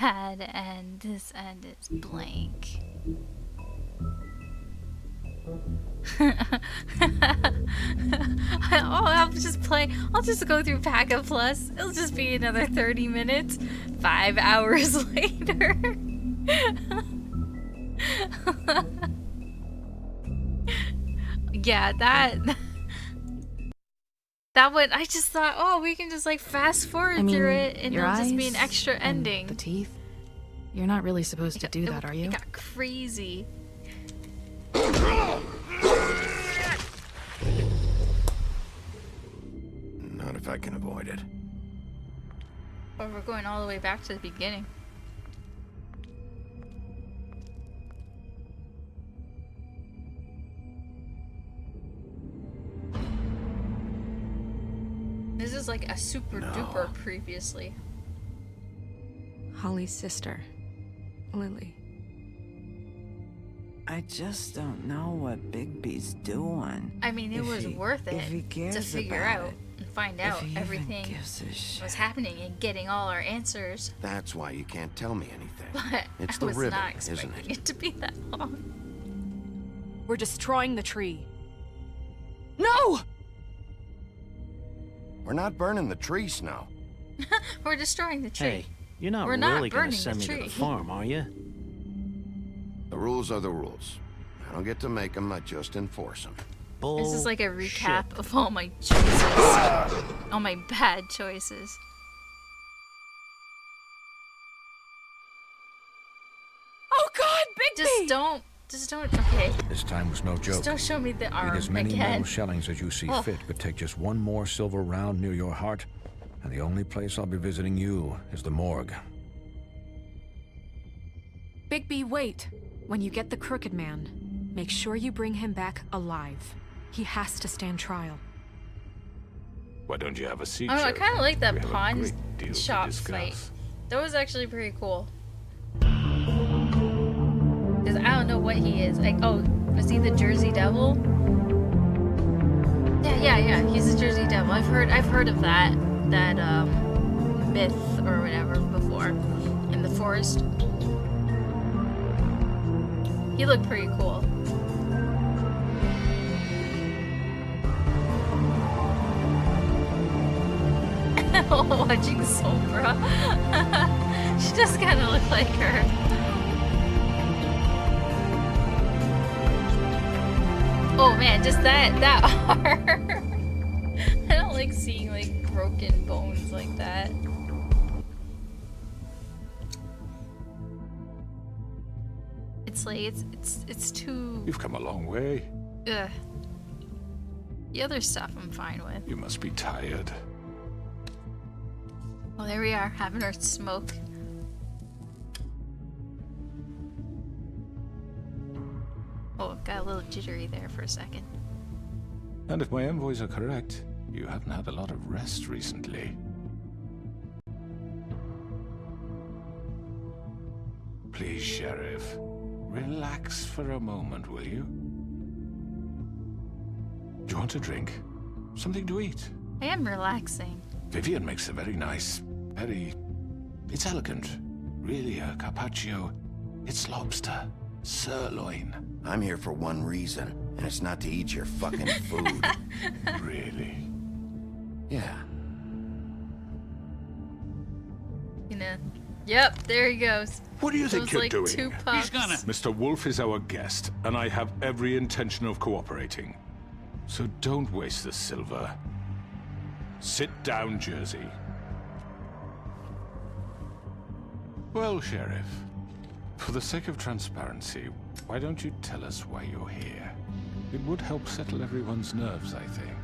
pad and this end is blank. I'll just play. I'll just go through Pack-a Plus. It'll just be another 30 minutes. 5 hours later. Yeah, that one, I just thought, oh, we can just like fast forward through it and it'll just be an extra ending. The teeth? You're not really supposed to do that, are you? It got crazy. Not if I can avoid it. Or we're going all the way back to the beginning. This is like a super duper previously. Holly's sister, Lily. I just don't know what Bigby's doing. I mean, it was worth it to figure out and find out everything was happening and getting all our answers. That's why you can't tell me anything. But It's I the was ribbon, not isn't expecting it? it to be that long. We're destroying the tree. No! We're not burning the tree, Snow. We're destroying the tree. Hey, you're not We're not really gonna burning send the me to tree. the farm, are you? The rules are the rules. I don't get to make them, I just enforce them. This is like a recap of all my choices. All my bad choices. Oh God, Bigby! Just don't, okay. This time was no joke. Just don't show me the arm Eat as many again. metal shellings as you see fit, but take just one more silver round near your heart, and the only place I'll be visiting you is the morgue. Bigby, wait. When you get the Crooked Man, make sure you bring him back alive. He has to stand trial. Why don't you have a seat? I don't know, I Sheriff? kind of like that We have a pawn great deal to shop discuss. fight. That was actually pretty cool. Because I don't know what he is. Like, oh, was he the Jersey Devil? Yeah. He's the Jersey Devil. I've heard of that myth or whatever before in the forest. He looked pretty cool. Watching Sombra. She does kind of look like her. Oh man, just that arm. I don't like seeing like broken bones like that. It's like it's too. You've come a long way. Ugh. The other stuff I'm fine with. You must be tired. Well, there we are, having our smoke. Oh, got a little jittery there for a second. And if my envoys are correct, you haven't had a lot of rest recently. Please, Sheriff, relax for a moment, will you? Do you want a drink? Something to eat? I am relaxing. Vivian makes a very nice, it's elegant. Really a carpaccio. It's lobster, sirloin. I'm here for one reason, and it's not to eat your fucking food. Really? Yeah. You know. Yep, there he goes. What do you think Those, you're like, doing? two puffs. Mr. Wolf is our guest, and I have every intention of cooperating. So don't waste the silver. Sit down, Jersey. Well, Sheriff, for the sake of transparency, why don't you tell us why you're here? It would help settle everyone's nerves, I think.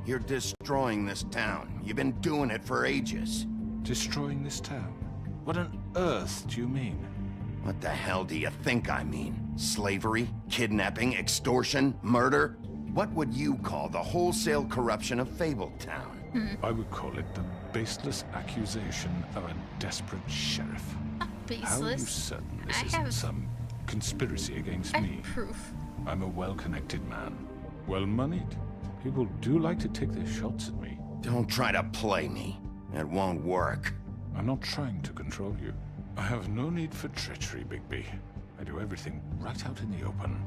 You're destroying this town. You've been doing it for ages. Destroying this town? What on earth do you mean? What the hell do you think I mean? Slavery? Kidnapping? Extortion? Murder? What would you call the wholesale corruption of Fabletown? I would call it the baseless accusation of a desperate sheriff. How are you Baseless. certain this I isn't have- some conspiracy against I me? have proof. I'm a well-connected man. Well-moneyed. People do like to take their shots at me. Don't try to play me. It won't work. I'm not trying to control you. I have no need for treachery, Bigby. I do everything right out in the open.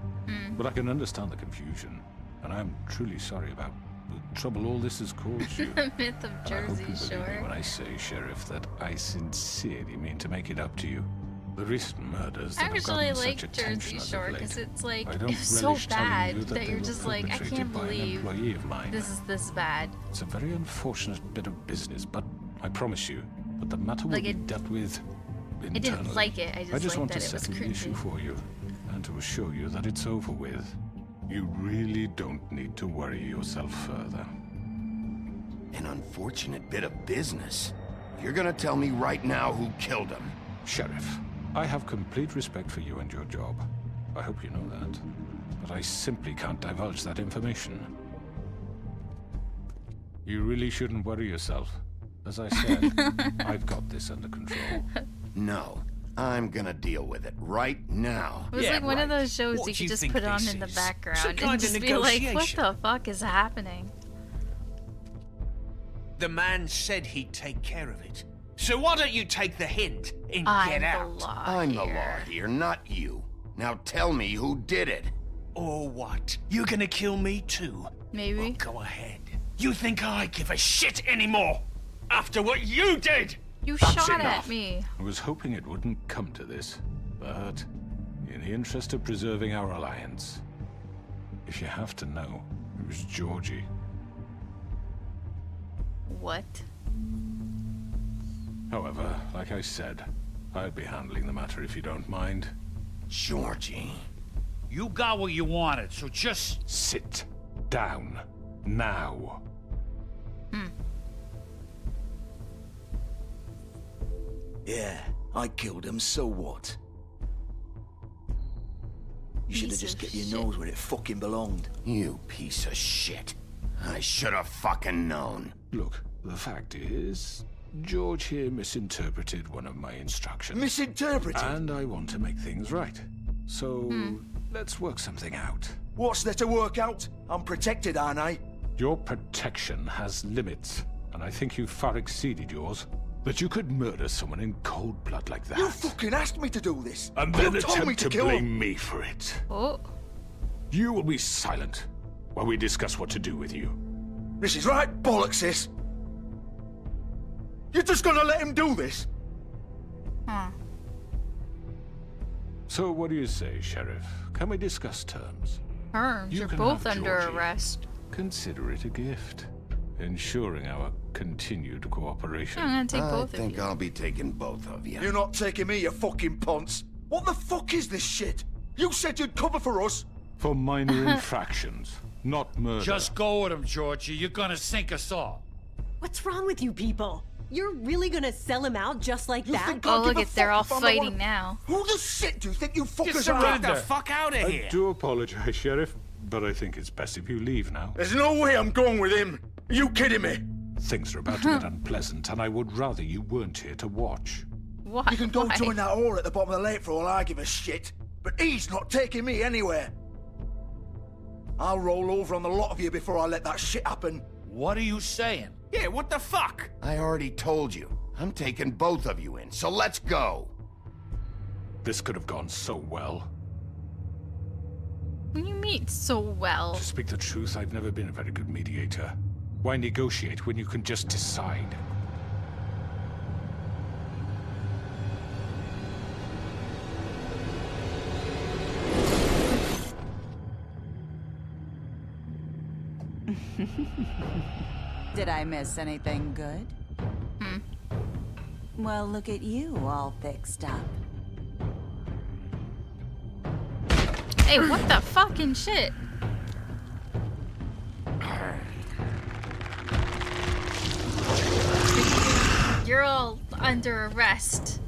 But I can understand the confusion, and I'm truly sorry about the trouble all this has caused you. The myth of And I hope Jersey you believe me Shore. when I say, Sheriff, that I sincerely mean to make it up to you. The recent murders that I have actually gotten like such attention Jersey as of Shore late. because it's like I don't it's so relish telling bad you that they you're were just like, I perpetrated can't by an believe employee of mine. this is this bad. It's a very unfortunate bit of business, but I promise you that the matter will Like be dealt with internally. I didn't like it. I just liked want to that it was settle the issue cringy. for you and to assure you that it's over with. You really don't need to worry yourself further. An unfortunate bit of business. You're gonna tell me right now who killed him. Sheriff, I have complete respect for you and your job. I hope you know that. But I simply can't divulge that information. You really shouldn't worry yourself. As I said, I've got this under control. No, I'm gonna deal with it right now. It was Yeah, like one of right. those shows What you do could you just think put on this in the is? background Some and kind of just be like, what negotiation. the fuck is happening? The man said he'd take care of it. So why don't you take the hint and I'm get the out? law I'm the here. law here, not you. Now tell me who did it. Or what? You gonna kill me too? Maybe. Well, go ahead. You think I give a shit anymore? After what you did? You That's shot enough. at me. I was hoping it wouldn't come to this, but in the interest of preserving our alliance, if you have to know, it was Georgie. What? However, like I said, I'll be handling the matter if you don't mind. Georgie. You got what you wanted, so just... Sit down now. Yeah, I killed him, so what? You should have Piece just of kept your shit. nose where it fucking belonged. You piece of shit. I should have fucking known. Look, the fact is, George here misinterpreted one of my instructions. Misinterpreted? And I want to make things right. So, let's work something out. What's there to work out? I'm protected, aren't I? Your protection has limits, and I think you've far exceeded yours. That you could murder someone in cold blood like that. You fucking asked me to do this. and you then told me attempt to to kill him. blame me for it. Oh. You will be silent while we discuss what to do with you. This is right bollocks, sis. You're just gonna let him do this? Huh. So what do you say, Sheriff? Can we discuss terms? Terms. You You're can both have under Georgie. arrest. Consider it a gift, ensuring our continued cooperation. I'm gonna take I both of think you. I'll be taking both of you. You're not taking me, you fucking ponce. What the fuck is this shit? You said you'd cover for us. For minor infractions, not murder. Just go with him, Georgie. You're gonna sink us all. What's wrong with you people? You're really gonna sell him out just like You that? think Oh, I'll look give a at they're fuck all if I'm the fighting one- now. Who the shit do you think you fuckers Just are? get the fuck out of I here. do apologize, Sheriff, but I think it's best if you leave now. There's no way I'm going with him. Are you kidding me? Things are about to get unpleasant, and I would rather you weren't here to watch. Why? You can go Why? join that whore at the bottom of the lake for all I give a shit. But he's not taking me anywhere. I'll roll over on the lot of you before I let that shit happen. What are you saying? Yeah, what the fuck? I already told you. I'm taking both of you in, so let's go. This could have gone so well. What do you mean so well? To speak the truth, I've never been a very good mediator. Why negotiate when you can just decide? Did I miss anything good? Well, look at you, all fixed up. Hey, what the fucking shit? You're all under arrest.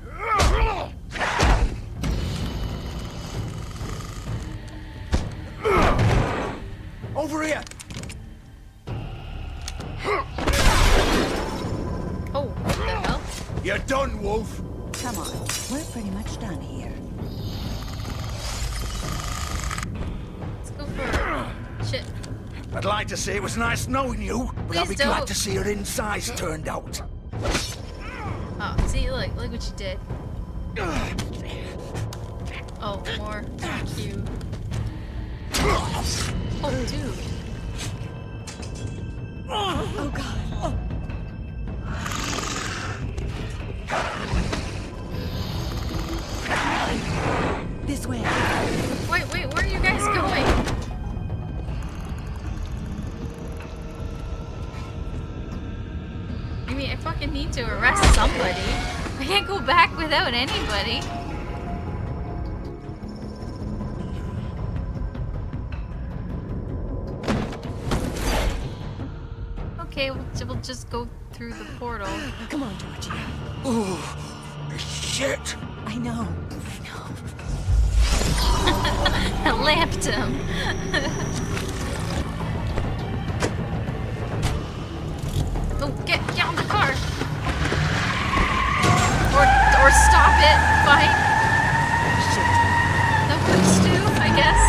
Over here! Oh, what the hell? You're done, Wolf. Come on, we're pretty much done here. Let's go for shit. I'd like to say it was nice knowing you, but I'll Please be glad don't. to see your insides turned out. Oh, see, look what you did. Oh, more. Thank you. Oh, dude. Oh god. This way. Wait, where are you guys going? I mean, I fucking need to arrest somebody. I can't go back without anybody. Okay, we'll just go through the portal. Come on, Georgie. Ooh, shit. I know. I lamped him. Oh, get on the car. Or stop it. Fine. Shit. No police do, I guess.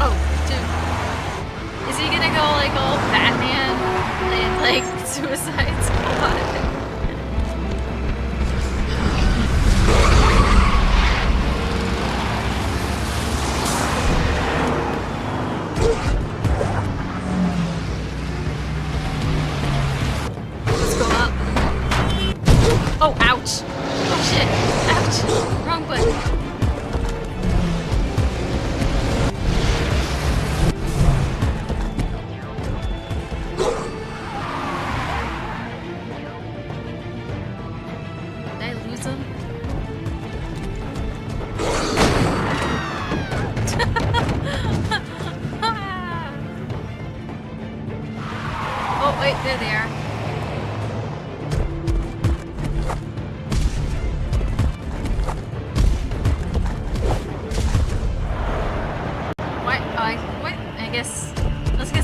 Oh, dude. Is he gonna go like all Batman and like Suicide Squad? Oh, ouch. Oh, shit. Ouch. Wrong button. Did I lose him? Oh, wait, there they are.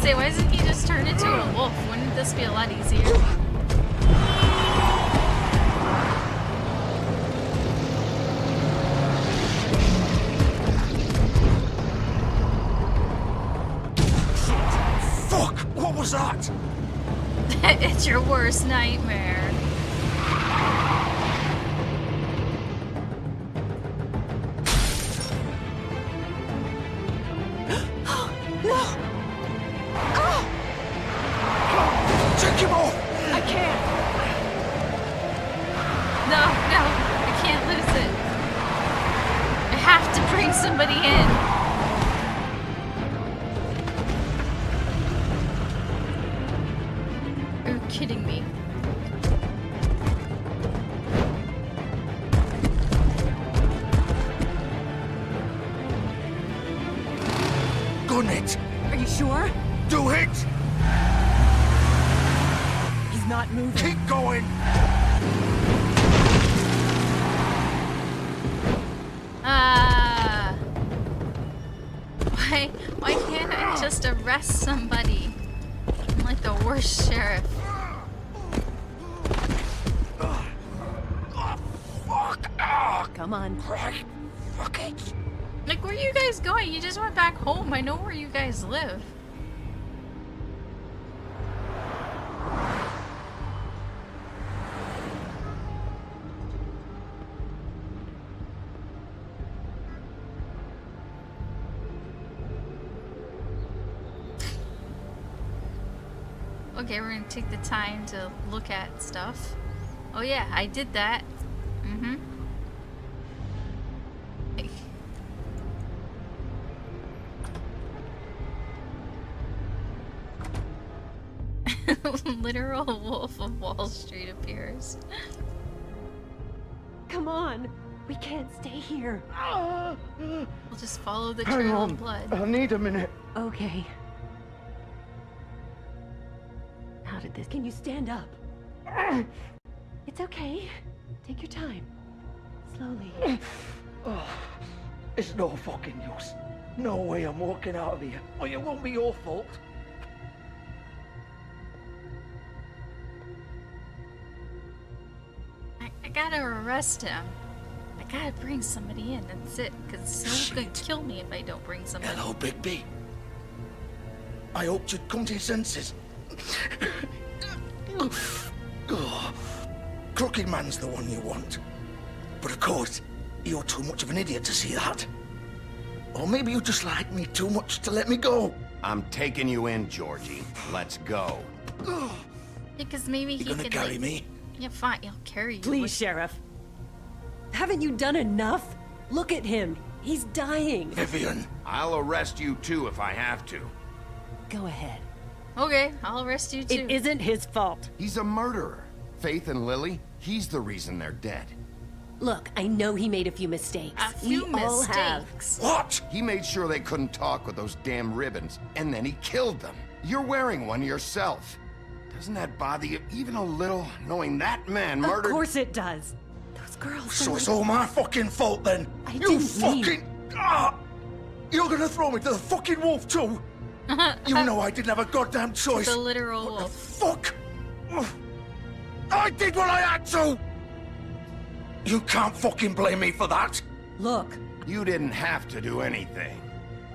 Why doesn't he just turn into a wolf? Wouldn't this be a lot easier? Fuck! What was that? It's your worst nightmare. Somebody in. Are you kidding me? Gun it! Are you sure? Do it! He's not moving. Keep going! Why can't I just arrest somebody? I'm like the worst sheriff. Come on. Fuck it. Like, where are you guys going? You just went back home. I know where you guys live. Okay, we're gonna take the time to look at stuff. Oh yeah, I did that. Mm-hmm. Literal Wolf of Wall Street appears. Come on. We can't stay here. We'll just follow the trail of blood. I need a minute. Okay. How did this... Can you stand up? It's okay. Take your time. Slowly. It's no fucking use. No way I'm walking out of here. Well, it won't be your fault. I gotta arrest him. I gotta bring somebody in, that's it. Because he'll kill me if I don't bring somebody. Hello, Bigby. I hoped you'd come to your senses. Oh, Crooked Man's the one you want. But of course, you're too much of an idiot to see that. Or maybe you just like me too much to let me go. I'm taking you in, Georgie. Let's go. Because maybe he You gonna could carry like, me? Yeah, fine. I'll carry you. Please, Sheriff. Haven't you done enough? Look at him. He's dying. Vivian. I'll arrest you too if I have to. Go ahead. Okay, I'll arrest you too. It isn't his fault. He's a murderer. Faith and Lily, he's the reason they're dead. Look, I know he made a few mistakes. A few we all have. mistakes. What? He made sure they couldn't talk with those damn ribbons, and then he killed them. You're wearing one yourself. Doesn't that bother you even a little, knowing that man murdered... Of course it does. Those girls. So it's all my fucking fault then? I You didn't fucking... mean- Ah! You're gonna throw me to the fucking wolf too? You know I didn't have a goddamn choice. The literal What wolf. the fuck? I did what I had to! You can't fucking blame me for that. Look, You didn't have to do anything.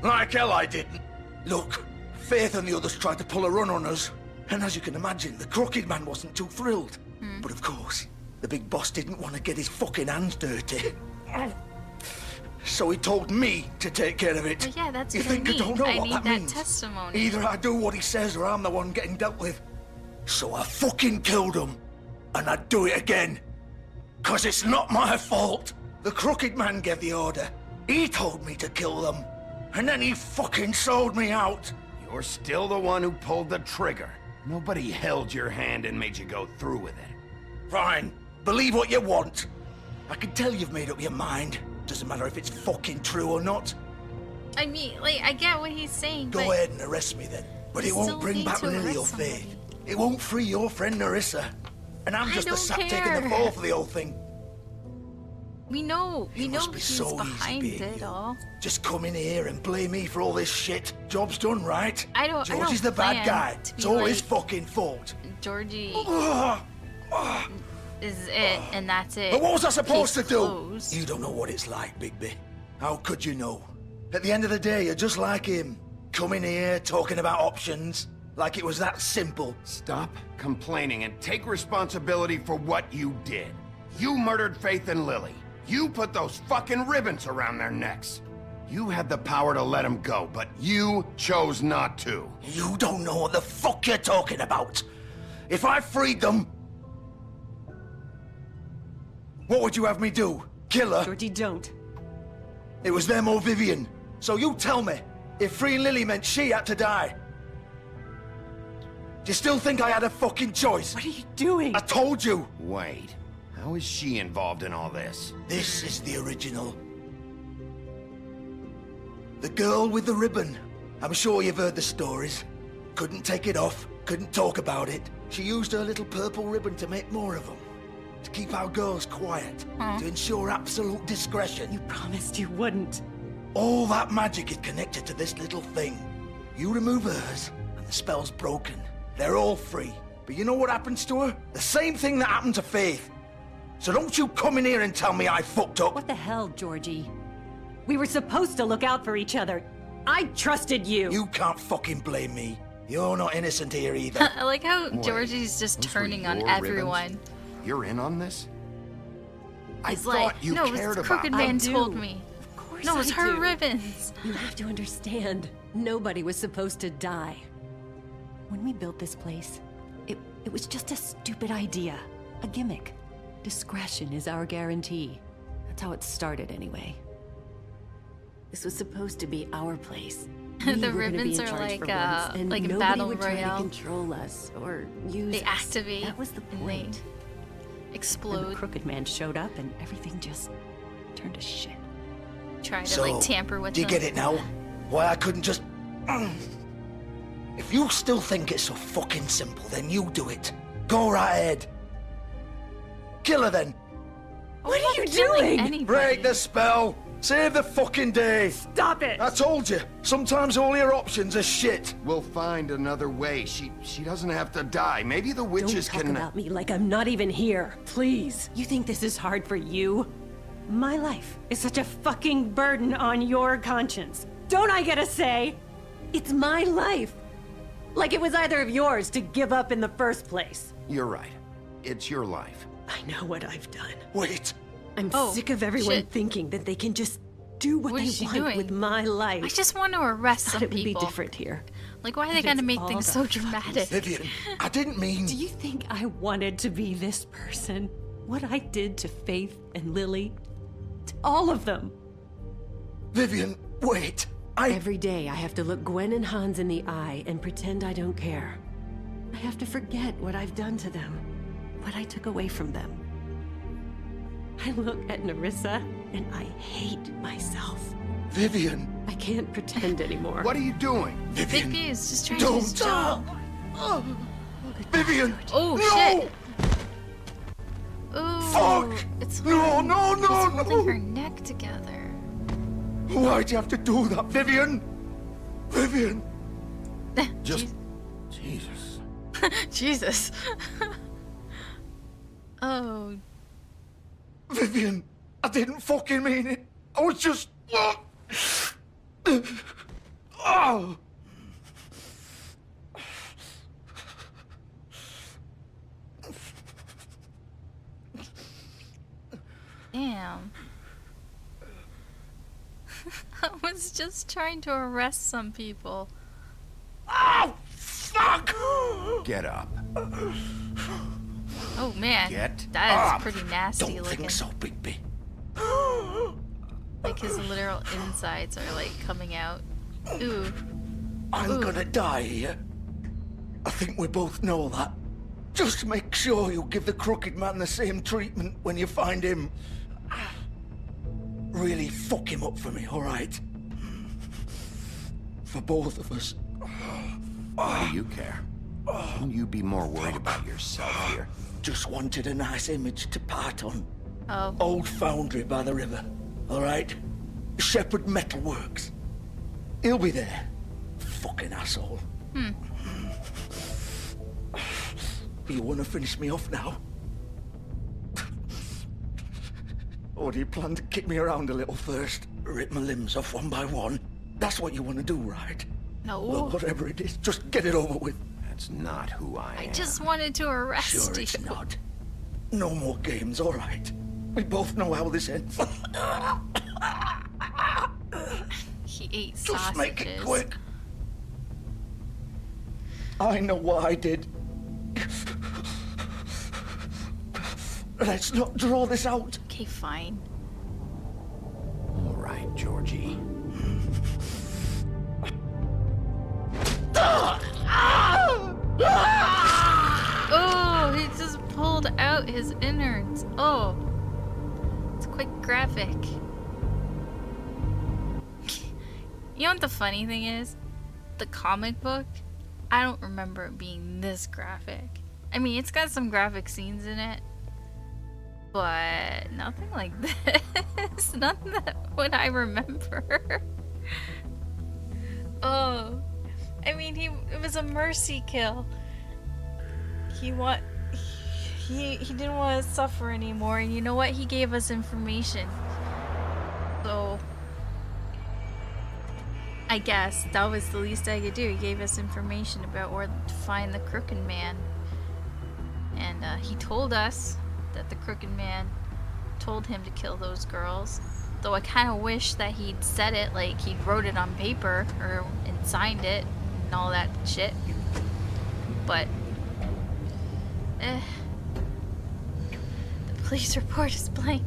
Like hell I didn't. Look, Faith and the others tried to pull a run on us. And as you can imagine, the Crooked Man wasn't too thrilled. But of course, the big boss didn't want to get his fucking hands dirty. So he told me to take care of it. Well, yeah, that's You what I think I need. don't know I what need that that means? testimony. Either I do what he says or I'm the one getting dealt with. So I fucking killed him. And I'd do it again. 'Cause it's not my fault. The Crooked Man gave the order. He told me to kill them. And then he fucking sold me out. You're still the one who pulled the trigger. Nobody held your hand and made you go through with it. Fine. Believe what you want. I can tell you've made up your mind. Doesn't matter if it's fucking true or not. I mean, like, I get what he's saying, Go but ahead and arrest me then. But it You won't still bring need back to Lily or arrest Faith. somebody. It won't free your friend Narissa. And I'm I just the don't sap taking care. the fall for the whole thing. we know must be he's so easy behind being it you. all. Just come in here and blame me for all this shit. Job's done, right? I don't Georgie's the bad plan guy. to be It's all his like- fucking fault. Georgie Ugh. is it, and that's it. But what was I supposed Case to do? closed. You don't know what it's like, Bigby. How could you know? At the end of the day, you're just like him. Coming here, talking about options. Like it was that simple. Stop complaining and take responsibility for what you did. You murdered Faith and Lily. You put those fucking ribbons around their necks. You had the power to let them go, but you chose not to. You don't know what the fuck you're talking about. If I freed them... What would you have me do? Kill her? Georgie, don't. It was them or Vivian. So you tell me, if freeing Lily meant she had to die. Do you still think I had a fucking choice? What are you doing? I told you. Wait, how is she involved in all this? This is the original. The girl with the ribbon. I'm sure you've heard the stories. Couldn't take it off, couldn't talk about it. She used her little purple ribbon to make more of them. To keep our girls quiet. To ensure absolute discretion. You promised you wouldn't. All that magic is connected to this little thing. You remove hers, and the spell's broken. They're all free. But you know what happens to her? The same thing that happened to Faith. So don't you come in here and tell me I fucked up. What the hell, Georgie? We were supposed to look out for each other. I trusted you. You can't fucking blame me. You're not innocent here either. I like how Wait, Georgie's just those were turning on your everyone. ribbons? You're in on this? I He's thought like, you no, cared this about crooked it. man I do. told me. Of course No, it's I her do. ribbons. You have to understand, nobody was supposed to die. When we built this place, it was just a stupid idea. A gimmick. Discretion is our guarantee. That's how it started anyway. This was supposed to be our place. The We were gonna be ribbons in are charge like, for once, and like in nobody Battle would try Royale. to control us or use They us. activate. That was the and point. they And the explode. Crooked Man showed up and everything just turned to shit. Try to So, like tamper with do you them. get it now? Why I couldn't just... If you still think it's so fucking simple, then you do it. Go right ahead. Kill her then. What are you Killing doing? anybody. Break the spell. Save the fucking day. Stop it! I told you. Sometimes all your options are shit. We'll find another way. She doesn't have to die. Maybe the witches Don't talk can... about me like I'm not even here, please. You think this is hard for you? My life is such a fucking burden on your conscience. Don't I get a say? It's my life. Like it was either of yours to give up in the first place. You're right. It's your life. I know what I've done. Wait. I'm Oh, sick of everyone shit. thinking that they can just do what What they is she want doing? with my life. I just want to arrest thought some it would people. be different here. Like, why are they But gotta it's make all things the so fucking dramatic? Vivian, I didn't mean... Do you think I wanted to be this person? What I did to Faith and Lily? To all of them. Vivian, wait. Every day I have to look Gwen and Hans in the eye and pretend I don't care. I have to forget what I've done to them, what I took away from them. I look at Nerissa and I hate myself. Vivian. I can't pretend anymore. What are you doing? Vivian. Bigby is just trying to do his Don't job. Vivian. Oh, no. shit. Ooh, Fuck! It's No, no, no, it's holding no. her neck together. Why'd you have to do that, Vivian? Vivian. Just... Jesus. Jesus. Oh, Vivian, I didn't fucking mean it. I was just... Oh. damn. I was just trying to arrest some people. Oh, fuck! Get up. Oh man, Get that up. is pretty nasty Don't looking. think so, Bigby. Like his literal insides are like coming out. Ooh. I'm Ooh. gonna die here. I think we both know that. Just make sure you give the crooked man the same treatment when you find him. Really fuck him up for me, all right? For both of us. Why do you care? Shouldn't you be more worried about yourself here? Just wanted a nice image to part on. Oh. Old foundry by the river, all right? Shepherd Metalworks. He'll be there. Fucking asshole. You want to finish me off now? Or do you plan to kick me around a little first? Rip my limbs off one by one? That's what you want to do, right? No. Well, whatever it is, just get it over with. That's not who I am. I just wanted to arrest Sure you. it's not. No more games, all right? We both know how this ends. He ate Just sausages. make it quick. I know what I did. Let's not draw this out. Okay, fine. All right, Georgie. Oh, he just pulled out his innards. Oh, it's quite graphic. You know what the funny thing is? The comic book, I don't remember it being this graphic. I mean, it's got some graphic scenes in it, but nothing like this. Nothing that what I remember. Oh, I mean, it was a mercy kill. He didn't want to suffer anymore, and you know what? He gave us information. So I guess that was the least I could do. He gave us information about where to find the Crooked Man. And he told us that the Crooked Man told him to kill those girls. Though I kind of wish that he'd said it, like he wrote it on paper and signed it and all that shit. But the police report is blank.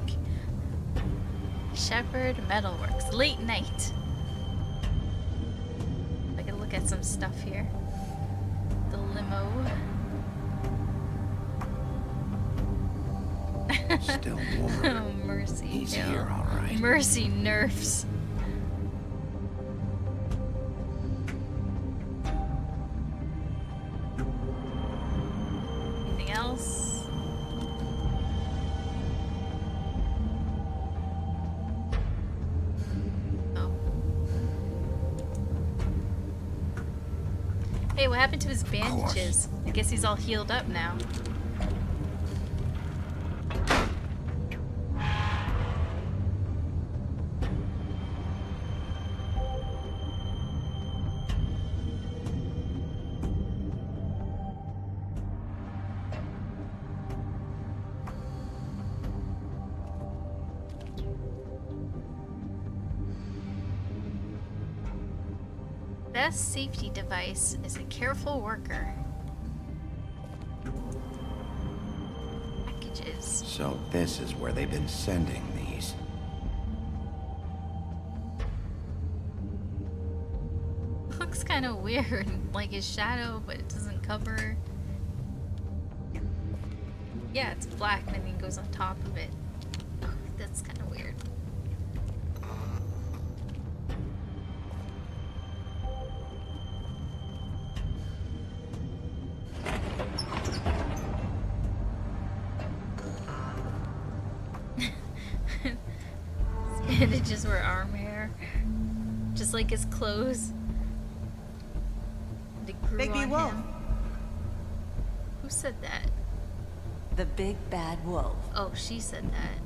Shepherd Metalworks, late night. I can look at some stuff here. The limo. Still warm. Oh, mercy. He's no. here, all right. Mercy nerfs. Anything else? Oh. Hey, what happened to his bandages? I guess he's all healed up now. Best safety device is a careful worker. Packages. So this is where they've been sending these. Looks kind of weird, like his shadow, but it doesn't cover. Yeah, it's black and then he goes on top of it. Oh, that's kind of weird. His bandages were arm hair, just like his clothes. They grew Big on wolf. him. Who said that? The big bad wolf. Oh, she said that.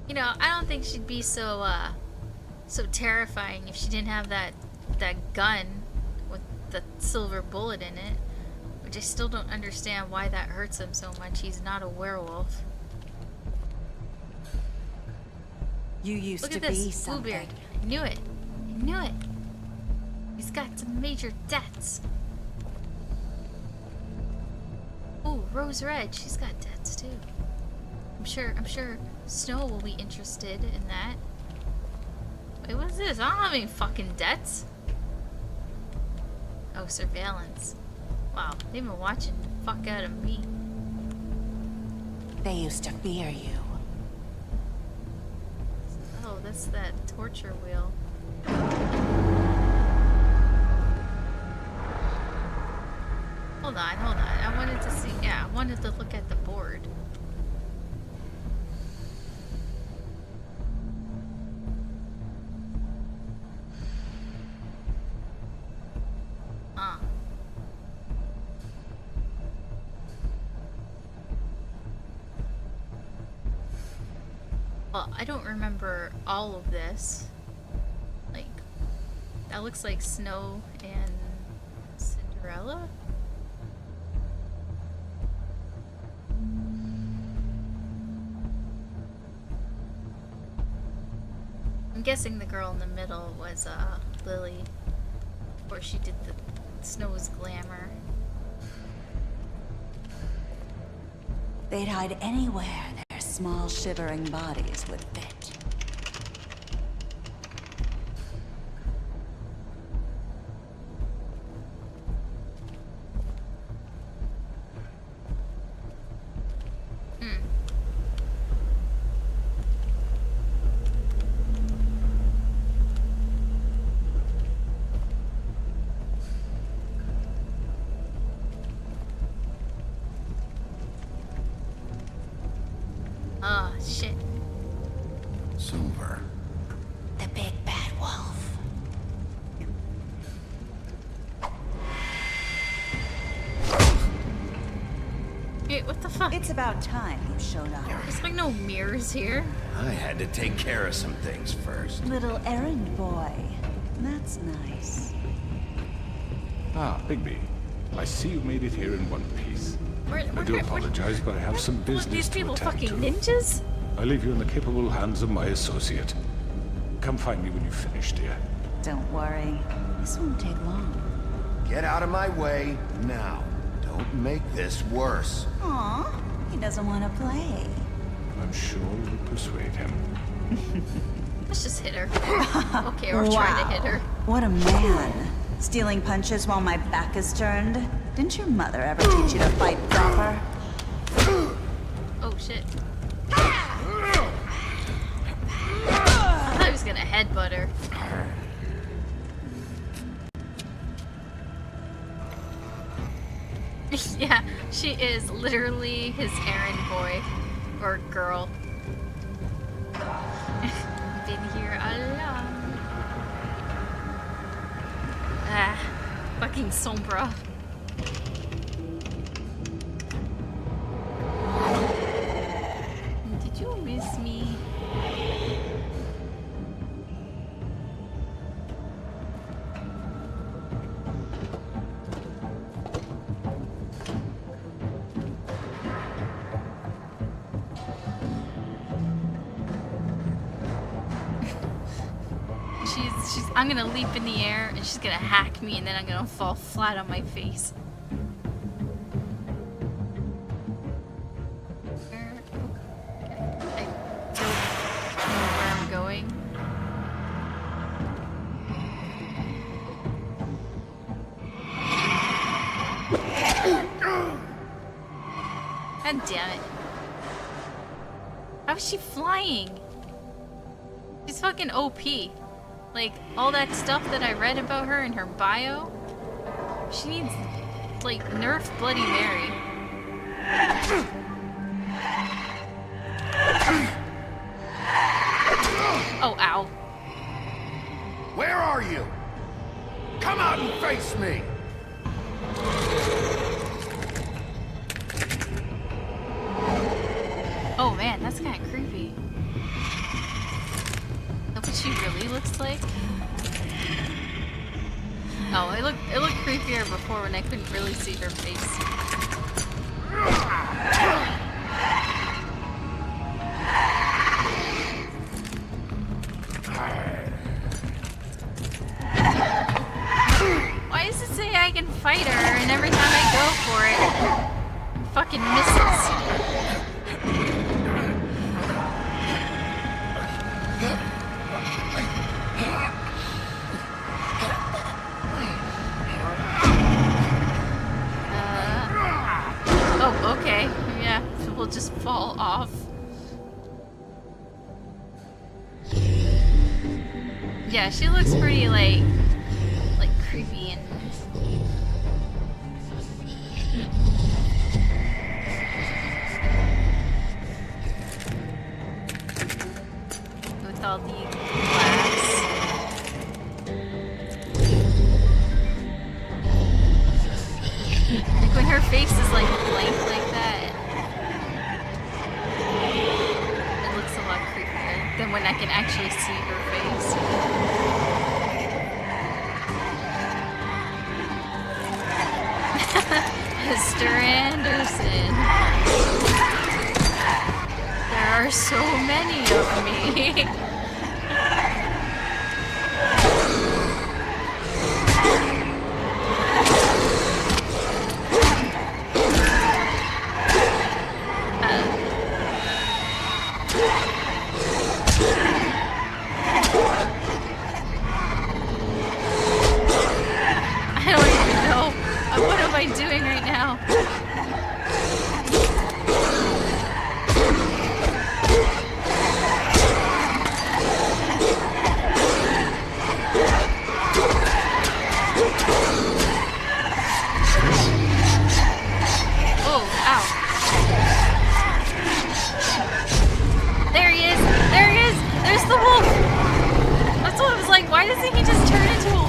You know, I don't think she'd be so terrifying if she didn't have that gun with the silver bullet in it. Which I still don't understand why that hurts him so much. He's not a werewolf. You used Look to at this, be something. Bluebeard. I knew it. I knew it. He's got some major debts. Ooh, Rose Red. She's got debts too. I'm sure Snow will be interested in that. Wait, what is this? I don't have any fucking debts. Oh, surveillance. Wow, they've been watching the fuck out of me. They used to fear you. Oh, that's that torture wheel. Hold on. I wanted to see. Yeah, I wanted to look at the board. Huh. Well, I don't remember all of this. Like, that looks like Snow and Cinderella? I'm guessing the girl in the middle was Lily, or she did the Snow's glamour. They'd hide anywhere their small shivering bodies would fit. Ah, shit. Silver. The big bad wolf. Wait, what the fuck? It's about time you showed up. There's like no mirrors here. I had to take care of some things first. Little errand boy. That's nice. Ah, Bigby. I see you made it here in one piece. I do Where- apologize, but I have some what, business these to people attend fucking to. ninjas? I leave you in the capable hands of my associate. Come find me when you've finished, dear. Don't worry. This won't take long. Get out of my way now. Don't make this worse. Aw, he doesn't want to play. I'm sure you'll persuade him. Let's just hit her. Okay, or try to hit her. What a man. Stealing punches while my back is turned. Didn't your mother ever teach you to fight proper? Oh shit. I thought he was gonna headbutt her. Yeah, she is literally his errand boy. Or girl. Been here all along. Ah, fucking Sombra. Did you miss me? I'm gonna leap in the air and she's gonna hack me and then I'm gonna fall flat on my face. I don't know where I'm going. God damn it. How is she flying? She's fucking OP. Like, all that stuff that I read about her in her bio, she needs, like, nerf Bloody Mary. Oh, ow. Where are you? Come out and face me! Oh man, that's kind of creepy. That's what she really looks like. Oh, it looked creepier before when I couldn't really see her face. Why does it say I can fight her and every time I go for it, it fucking misses? Oh, okay. Yeah, we'll just fall off. Yeah, she looks pretty, like creepy and... with all the glass. Like when her face is like blank like that, it looks a lot creepier than when I can actually see her face. Mr. Anderson. There are so many of me. I don't even know. What am I doing right now? Oh, ow. There he is! There he is! There's the wolf! That's what I was like, why doesn't he just turn into a wolf?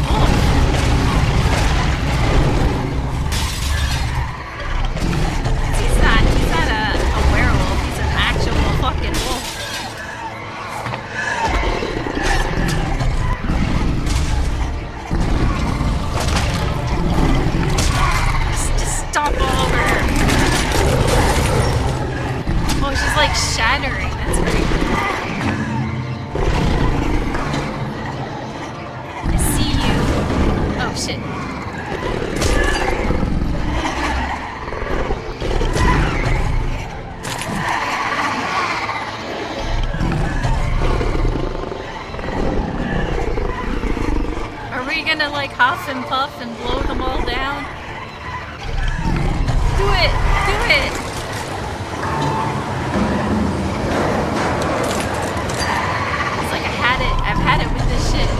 He's not a werewolf, he's an actual fucking wolf. Just stomp all over her. Oh, she's like shattering, that's pretty cool. I see you. Oh shit. Are we gonna like huff and puff and blow them all down? Do it! Do it! It's like I've had it with this shit.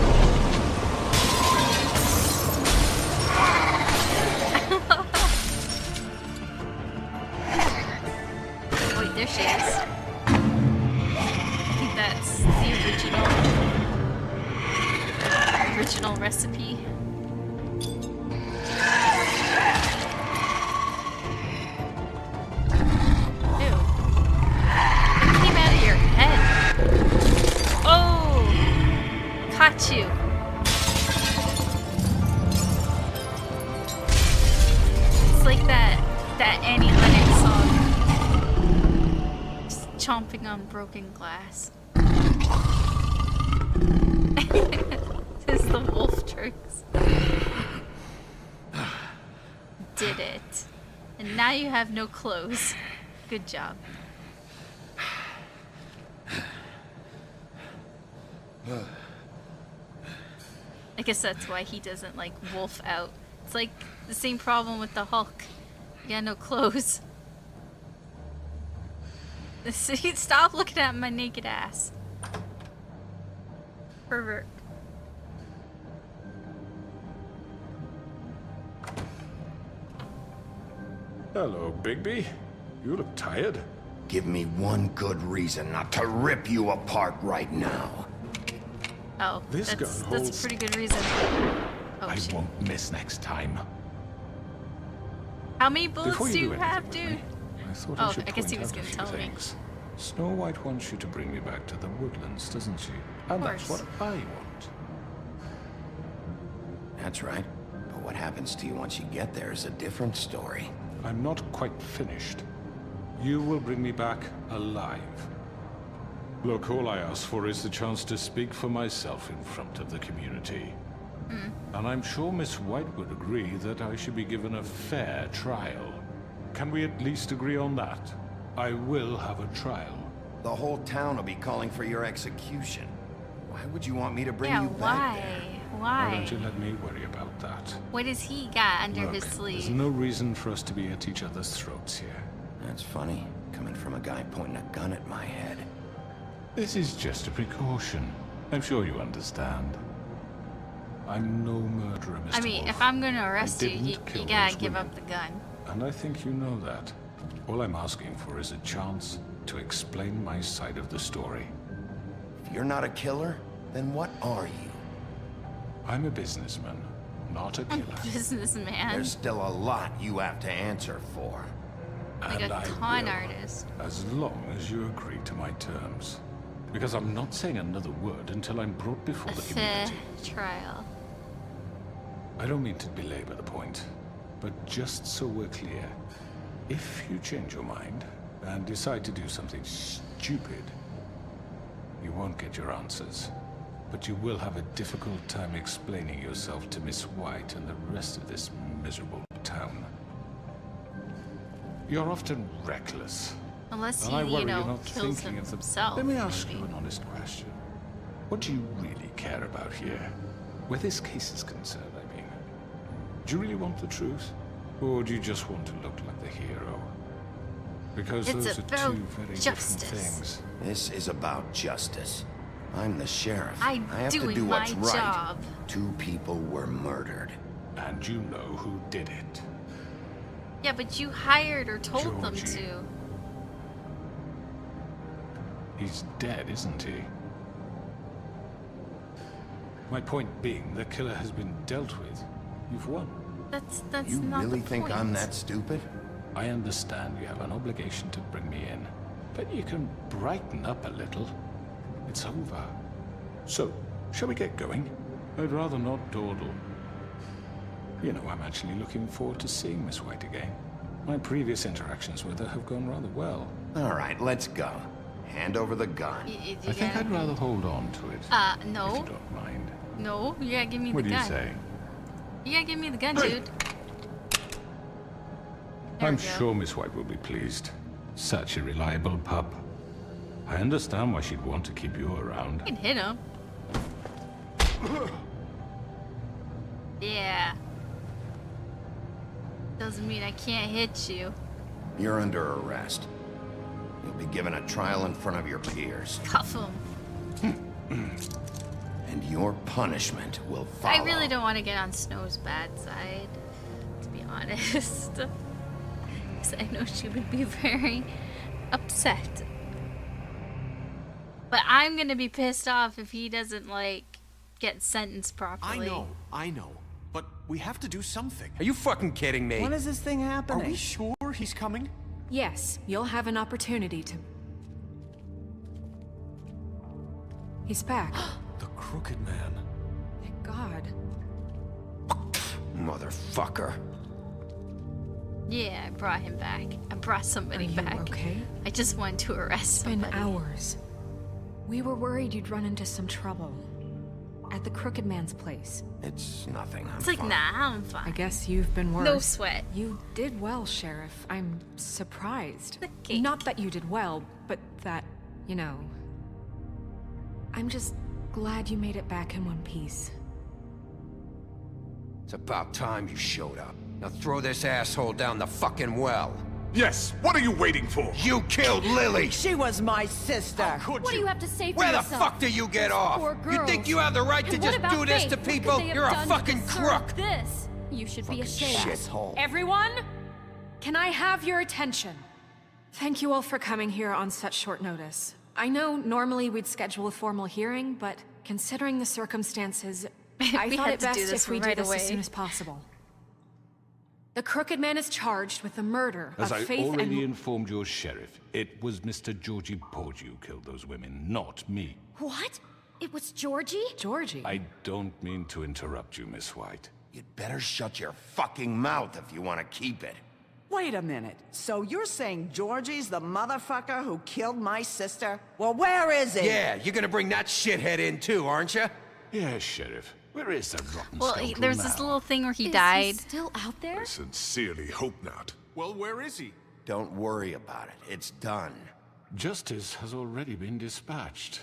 Wait, there she is. I think that's the original recipe. Ew. It came out of your head. Oh! Caught you. It's like that Annie Lennox song. Just chomping on broken glass. This is the the wolf tricks. Did it. And now you have no clothes. Good job. I guess that's why he doesn't like wolf out. It's like the same problem with the Hulk. You got no clothes. Stop looking at my naked ass. Pervert. Hello, Bigby. You look tired. Give me one good reason not to rip you apart right now. Oh, This gun that's a holds- pretty good reason. Oh, I shit. won't miss next time. How many bullets Before do you anything have, with dude? me, I thought Oh, I should I guess point he was out a gonna few tell me. things. Snow White wants you to bring me back to the woodlands, doesn't she? And that's course. what I want. That's right. But what happens to you once you get there is a different story. I'm not quite finished. You will bring me back alive. Look, all I ask for is the chance to speak for myself in front of the community. And I'm sure Miss White would agree that I should be given a fair trial. Can we at least agree on that? I will have a trial. The whole town will be calling for your execution. Why would you want me to bring Yeah, you back there? Why Why? don't you let me worry about that? What does he got under Look, his there's sleeve? no reason for us to be at each other's throats here. That's funny, coming from a guy pointing a gun at my head. This is just a precaution. I'm sure you understand. I'm no murderer, Mr. I mean, Wolf. if I'm gonna arrest you, didn't you kill gotta those give women. up the gun. And I think you know that. All I'm asking for is a chance to explain my side of the story. If you're not a killer, then what are you? I'm a businessman, not a killer. Businessman. There's still a lot you have to answer for. Like And a I con will, artist. as long as you agree to my terms. Because I'm not saying another word until I'm brought before A the fair community. trial. I don't mean to belabor the point, but just so we're clear, if you change your mind and decide to do something stupid, you won't get your answers. But you will have a difficult time explaining yourself to Miss White and the rest of this miserable town. You're often reckless. Unless And I he, worry you you're know, not kills thinking of the... himself. Let me ask maybe. you an honest question. What do you really care about here? Where this case is concerned, I mean. Do you really want the truth? Or do you just want to look like the hero? Because It's those are about two very justice. different things. This is about justice. I'm the sheriff. I'm I have to doing do what's my right. job. 2 people were murdered. And you know who did it. Yeah, but you hired or told them Georgie. to. He's dead, isn't he? My point being, the killer has been dealt with. You've won. That's You not really the think point. I'm that stupid? I understand you have an obligation to bring me in, but you can brighten up a little. It's over. So, shall we get going? I'd rather not dawdle. You know, I'm actually looking forward to seeing Miss White again. My previous interactions with her have gone rather well. All right, let's go. Hand over the gun. I think I'd rather hold on to it. If No. you don't mind. No, you gotta give me What the do you gun. say? You gotta give me the gun, dude. There I'm we go. sure Miss White will be pleased. Such a reliable pup. I understand why she'd want to keep you around. I can hit him. Yeah. Doesn't mean I can't hit you. You're under arrest. You'll be given a trial in front of your peers. Cuff him. And your punishment will follow. I really don't want to get on Snow's bad side, to be honest. 'Cause I know she would be very upset. But I'm gonna be pissed off if he doesn't, like, get sentenced properly. I know. But we have to do something. Are you fucking kidding me? When is this thing Are happening? we sure he's coming? Yes, you'll have an opportunity to... He's back. The Crooked Man. Thank God. Motherfucker. Yeah, I brought him back. I brought somebody Are you back. okay? I just wanted to arrest It's been somebody. hours. We were worried you'd run into some trouble. At the Crooked Man's place. It's nothing. I'm It's like, fine. nah, I'm fine. I guess you've been worse. No sweat. You did well, Sheriff. I'm surprised. The cake. Not that you did well, but that, you know... I'm just glad you made it back in one piece. It's about time you showed up. Now throw this asshole down the fucking well. Yes, what are you waiting for? You killed Lily! She was my sister. Could What do you? you have to say for Where the yourself? fuck do you get off? Poor You girls. think you have the right to And what just about do this Faith? to What could people? they have You're a done to fucking deserve crook! This. You should be ashamed. Shithole. Everyone, can I have your attention? Thank you all for coming here on such short notice. I know normally we'd schedule a formal hearing, but considering the circumstances, I We thought had it to do best this if we right do this away. as soon as possible. The Crooked Man is charged with the murder As of I Faith already and... informed your sheriff, it was Mr. Georgie Porgy who killed those women, not me. What? It was Georgie? Georgie. I don't mean to interrupt you, Miss White. You'd better shut your fucking mouth if you want to keep it. Wait a minute. So you're saying Georgie's the motherfucker who killed my sister? Well, where is he? Yeah, you're gonna bring that shithead in too, aren't you? Yes, Sheriff. Where is that rotten Well, scoundrel there's now? this little thing where he Is died. he still out there? I sincerely hope not. Well, where is he? Don't worry about it. It's done. Justice has already been dispatched.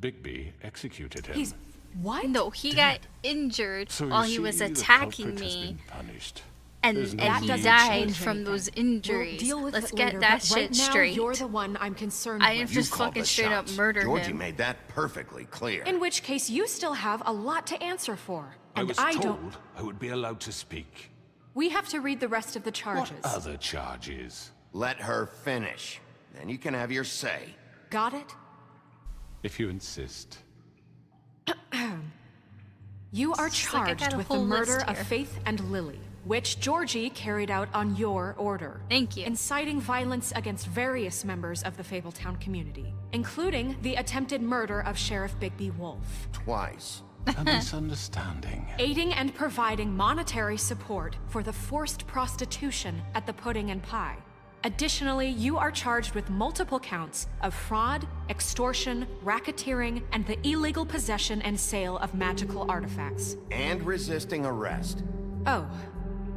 Bigby executed him. He's... What? No, he got injured So you while he see, was the attacking culprit has me, been punished. and There's no and That he need doesn't to died change from anything. those injuries. We'll deal with Let's it get later, that but shit right now, straight. you're the one I'm concerned I with. You just called fucking the straight up shots. murdered Georgie him. made that perfectly clear. In which case, you still have a lot to answer for. I And was I told don't... I would be allowed to speak. We have to read the rest of the charges. What other charges? Let her finish. Then you can have your say. Got it? If you insist. You are It's like I got charged a with the whole murder list of here. Faith and Lily, which Georgie carried out on your order. Thank you. Inciting violence against various members of the Fabletown community, including the attempted murder of Sheriff Bigby Wolf. Twice. A misunderstanding. Aiding and providing monetary support for the forced prostitution at the Pudding and Pie. Additionally, you are charged with multiple counts of fraud, extortion, racketeering, and the illegal possession and sale of magical artifacts. And resisting arrest. Oh,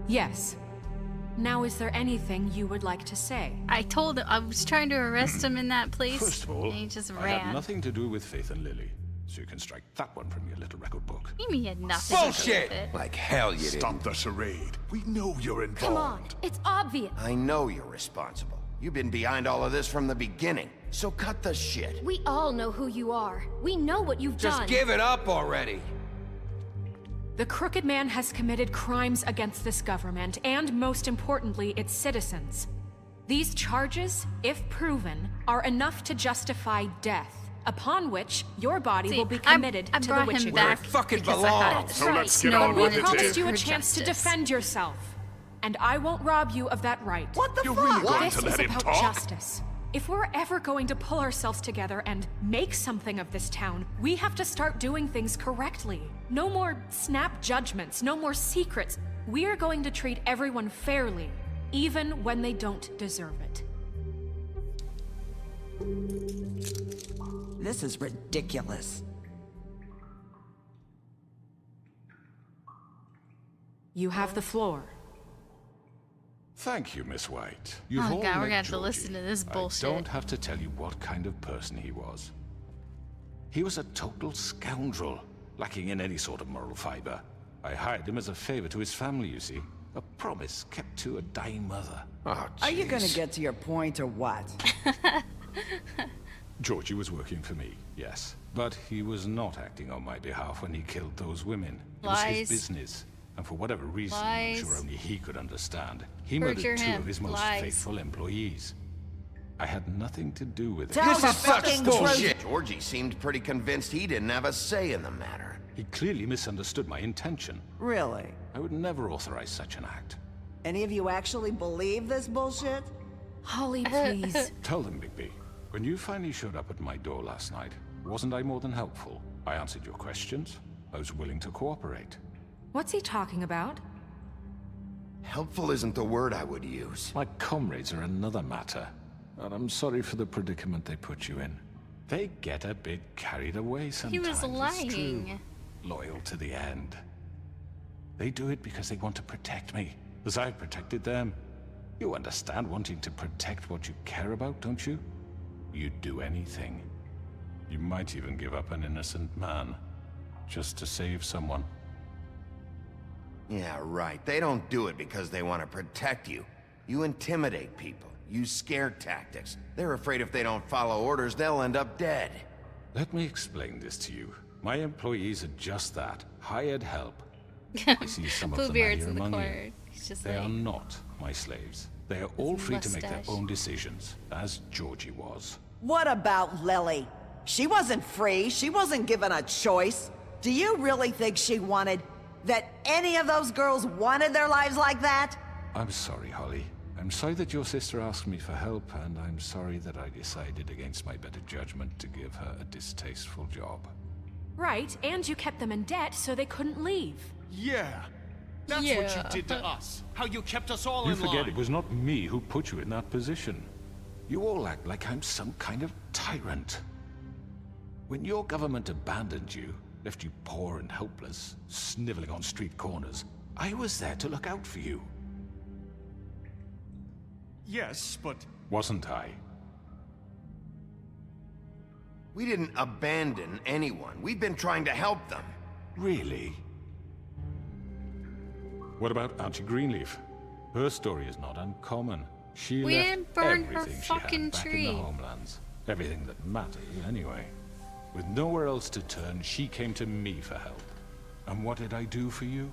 yes. Now, is there anything you would like to say? I told him I was trying to arrest him in that place, First of all, and he just I had ran. nothing to do with Faith and Lily, so you can strike that one from your little record book. You mean he had nothing to do Bullshit! with it? Like hell you didn't. Stop the charade. We know you're involved. Come on, it's obvious. I know you're responsible. You've been behind all of this from the beginning. So cut the shit. We all know who you are. We know what you've Just done. give it up already. The Crooked Man has committed crimes against this government and, most importantly, its citizens. These charges, if proven, are enough to justify death, upon which your body See, will be I committed to the brought witching him Where back it fucking because I had belongs. to So let's fight. get on one with We it, promised dear. you a for chance to justice. defend yourself, and I won't rob you of that right. What the You're fuck? really going This to is let him about talk? justice. If we're ever going to pull ourselves together and make something of this town, we have to start doing things correctly. No more snap judgments, no more secrets. We are going to treat everyone fairly, even when they don't deserve it. This is ridiculous. You have the floor. Thank you, Miss White. You've Oh, all God, we're met gonna have to Georgie. listen to this bullshit. I don't have to tell you what kind of person he was. He was a total scoundrel, lacking in any sort of moral fiber. I hired him as a favor to his family, you see. A promise kept to a dying mother. Oh, Are you gonna jeez. get to your point or what? Georgie was working for me, yes. But he was not acting on my behalf when he killed those women. It was Lies. his business. And for whatever reason, Lies. I'm sure only he could understand, he Perjure murdered two him. of his most Lies. faithful employees. I had nothing to do with it. Tell This the is such fucking bullshit. Georgie seemed pretty convinced he didn't have a say in the matter. He clearly misunderstood my intention. Really? I would never authorize such an act. Any of you actually believe this bullshit? Holly, please. Tell them, Bigby. When you finally showed up at my door last night, wasn't I more than helpful? I answered your questions. I was willing to cooperate. What's he talking about? Helpful isn't the word I would use. My comrades are another matter. And I'm sorry for the predicament they put you in. They get a bit carried away He sometimes. was it's true. lying. loyal to the end. They do it because they want to protect me, as I've protected them. You understand wanting to protect what you care about, don't you? You'd do anything. You might even give up an innocent man, just to save someone. Yeah, right. They don't do it because they want to protect you. You intimidate people, use scare tactics. They're afraid if they don't follow orders, they'll end up dead. Let me explain this to you. My employees are just that, hired help. I see some of them out here among you. They are not my slaves. They are all free to make their own decisions, as Georgie was. What about Lily? She wasn't free. She wasn't given a choice. Do you really think she wanted... that any of those girls wanted their lives like that? I'm sorry, Holly. I'm sorry that your sister asked me for help, and I'm sorry that I decided against my better judgment to give her a distasteful job. Right, and you kept them in debt so they couldn't leave. Yeah. That's what you did to us. How you kept us all You in line. forget it was not me who put you in that position. You all act like I'm some kind of tyrant. When your government abandoned you, left you poor and helpless, sniveling on street corners, I was there to look out for you. Yes, but... Wasn't I? We didn't abandon anyone. We've been trying to help them. Really? What about Auntie Greenleaf? Her story is not uncommon. She We left didn't burn her everything she had fucking back tree. in the homelands. Everything that mattered, anyway. With nowhere else to turn, she came to me for help. And what did I do for you?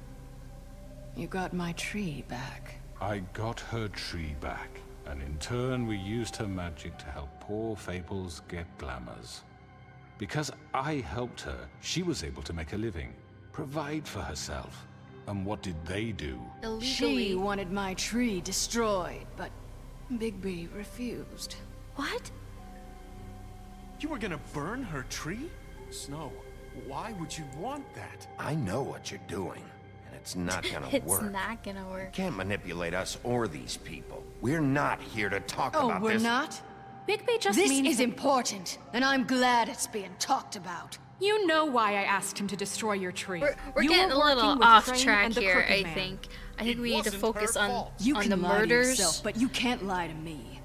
You got my tree back. I got her tree back, and in turn we used her magic to help poor Fables get glamours. Because I helped her, she was able to make a living, provide for herself. And what did they do? She wanted my tree destroyed, but Bigby refused. What? You were gonna burn her tree? Snow, why would you want that? I know what you're doing, and it's not gonna It's work. not gonna work. You can't manipulate us or these people. We're not here to talk about Oh, we're this. not? Bigby just This means is important, and I'm glad it's being talked about. You know why I asked him to destroy your tree. We're You getting were a little working with off Crane track and the here, Crooked I Man. think. I think we need to focus on You on can the lie to murders. yourself, but you can't lie to me.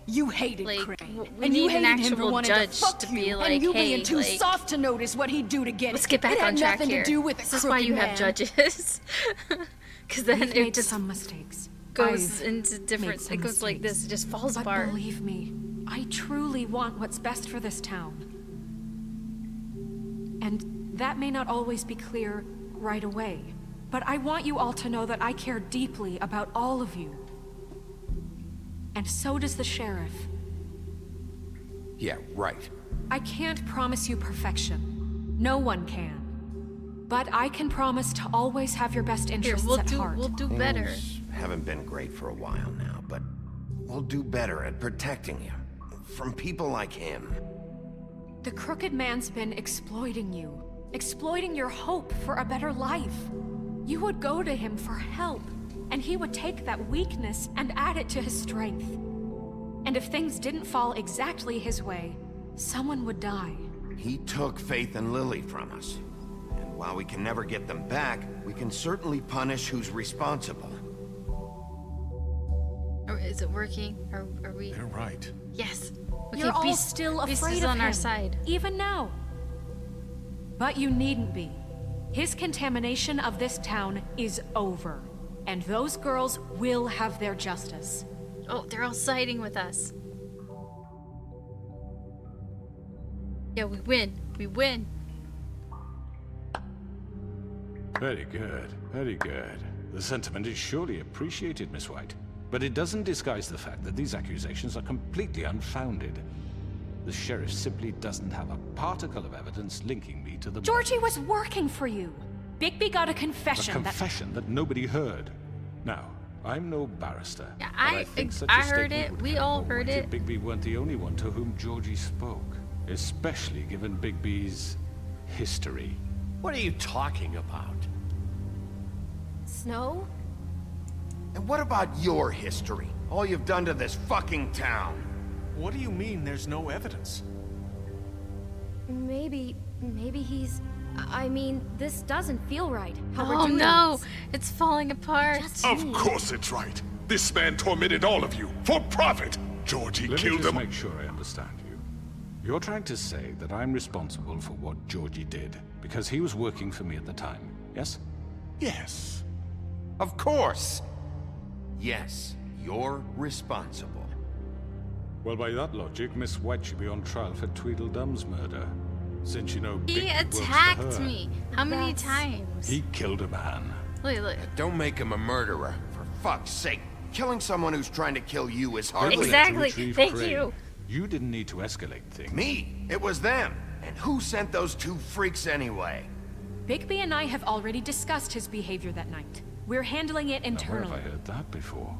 You hated Like, Crane, we and you need an hated him for actual wanting judge to fuck to you, be like, and you hey, being too like, soft to notice what he'd do to get Let's it. get back it on had track nothing here. to do with This the is why you Crooked have Man. judges. Because then We've it made just some mistakes. goes I've into different. made some It goes like mistakes. this. It just falls But apart. believe me, I truly want what's best for this town. And that may not always be clear right away. But I want you all to know that I care deeply about all of you. And so does the sheriff. Yeah, right. I can't promise you perfection. No one can. But I can promise to always have your best Here, interests at heart. we'll do better. Things haven't been great for a while now, but we'll do better at protecting you. From people like him. The Crooked Man's been exploiting you. Exploiting your hope for a better life. You would go to him for help, and he would take that weakness and add it to his strength. And if things didn't fall exactly his way, someone would die. He took Faith and Lily from us. And while we can never get them back, we can certainly punish who's responsible. Or is it working? Are we? They're right. Yes. Okay, You're all Beast, still Beast afraid is of on him, our side. even now. But you needn't be. His contamination of this town is over, and those girls will have their justice. Oh, they're all siding with us. Yeah, we win. We win. Very good, very good. The sentiment is surely appreciated, Miss White. But it doesn't disguise the fact that these accusations are completely unfounded. The sheriff simply doesn't have a particle of evidence linking me to the Georgie was working for you. Bigby got a confession. A confession that nobody heard. Now, I'm no barrister. Yeah, but I think such a I heard statement it. would We carry all more heard weight it. if Bigby weren't the only one to whom Georgie spoke. Especially given Bigby's history. What are you talking about? Snow? And what about your history? All you've done to this fucking town? What do you mean there's no evidence? Maybe he's I mean, this doesn't feel right. How we're Oh doing no, this. it's falling apart. Of course it's right. This man tormented all of you for profit. Georgie Let me killed just him. make sure I understand you. You're trying to say that I'm responsible for what Georgie did because he was working for me at the time, yes? Yes. Of course. Yes, you're responsible. Well, by that logic, Miss White should be on trial for Tweedledum's murder. Since you know He Big works for attacked her. me. How many times? He killed a man. Look. Don't make him a murderer, for fuck's sake. Killing someone who's trying to kill you is hardly... Exactly. To retrieve Thank Crane. you. You didn't need to escalate things. Me? It was them. And who sent those two freaks anyway? Bigby and I have already discussed his behavior that night. We're handling it Now, where internally. have I heard that before?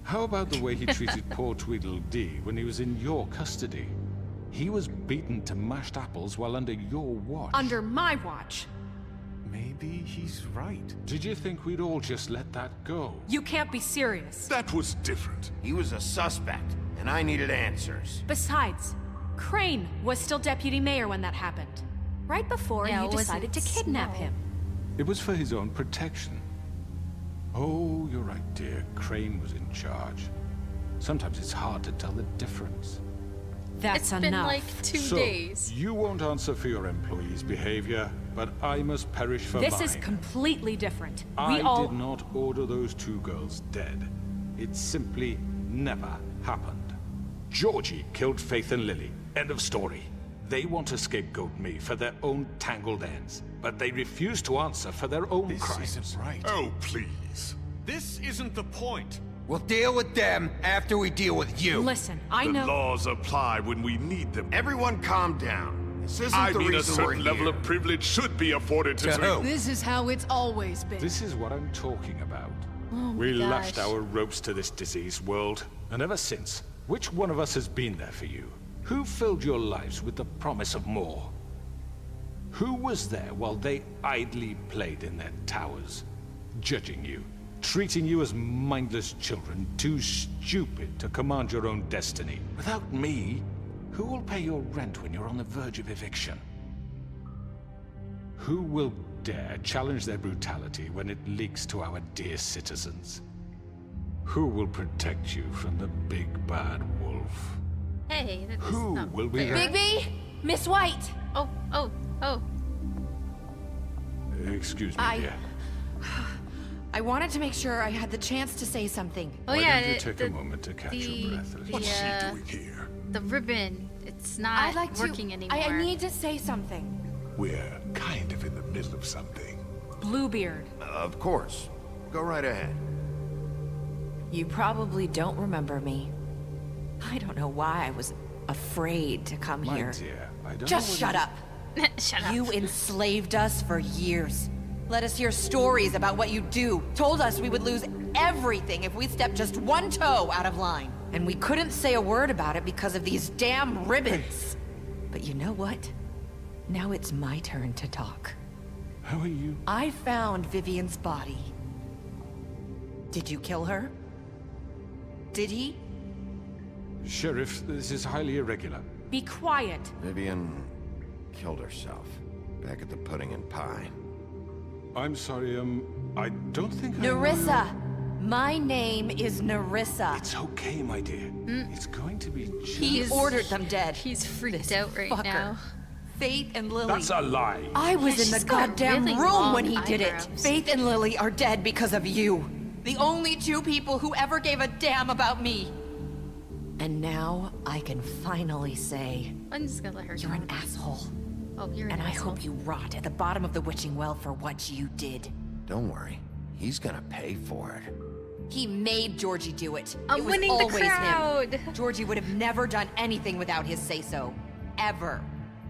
How about the way he treated poor Tweedledee when he was in your custody? He was beaten to mashed apples while under your watch. Under my watch. Maybe he's right. Did you think we'd all just let that go? You can't be serious. That was different. He was a suspect, and I needed answers. Besides, Crane was still deputy mayor when that happened. Right before Yeah, you it decided to wasn't kidnap Snow. him. It was for his own protection. Oh, you're right, dear. Crane was in charge. Sometimes it's hard to tell the difference. That's It's enough. been like 2 So, days. you won't answer for your employees' behavior, but I must perish for This mine. is completely different. I did not order those two girls dead. It simply never happened. Georgie killed Faith and Lily. End of story. They want to scapegoat me for their own tangled ends, but they refuse to answer for their own This crimes. isn't right. Oh, please. This isn't the point. We'll deal with them after we deal with you. Listen, I The know. laws apply when we need them. Everyone calm down. This isn't I the mean, a reason we're certain level here. of privilege should be afforded to... To who? This is how it's always been. This is what I'm talking about. Oh We my lashed gosh. our ropes to this diseased world, and ever since, which one of us has been there for you? Who filled your lives with the promise of more? Who was there while they idly played in their towers, judging you, treating you as mindless children, too stupid to command your own destiny? Without me, who will pay your rent when you're on the verge of eviction? Who will dare challenge their brutality when it leaks to our dear citizens? Who will protect you from the big bad wolf? Hey, that's Who not will be fair. there? Bigby! Miss White! Oh. Excuse me, dear. I wanted to make sure I had the chance to say something. Oh Why yeah, don't you take a moment to catch your breath, Alisz? What's she doing here? the ribbon. It's not I'd like working to. anymore. I need to say something. We're kind of in the middle of something. Bluebeard. Of course. Go right ahead. You probably don't remember me. I don't know why I was afraid to come My here. dear, I don't Just know shut up. Shut up. You enslaved us for years. Let us hear stories about what you do. Told us we would lose everything if we stepped just one toe out of line. And we couldn't say a word about it because of these damn ribbons. But you know what? Now it's my turn to talk. How are you? I found Vivian's body. Did you kill her? Did he? Sheriff, this is highly irregular. Be quiet. Vivian killed herself back at the Pudding and Pie. I'm sorry, I don't think I know Nerissa! My name is Nerissa. It's okay, my dear. It's going to be just... He ordered them dead. He's freaked This out right fucker. now. Faith and Lily. That's a lie. I was Yeah, in the she's got goddamn really room long when he did it. eyebrows. Faith and Lily are dead because of you. The only two people who ever gave a damn about me. And now I can finally say, I'm just gonna let her you're go. an asshole. Oh, you're an And I asshole. hope you rot at the bottom of the witching well for what you did. Don't worry. He's gonna pay for it. He made Georgie do it. I'm It was winning the always him. crowd. Georgie would have never done anything without his say-so. Ever.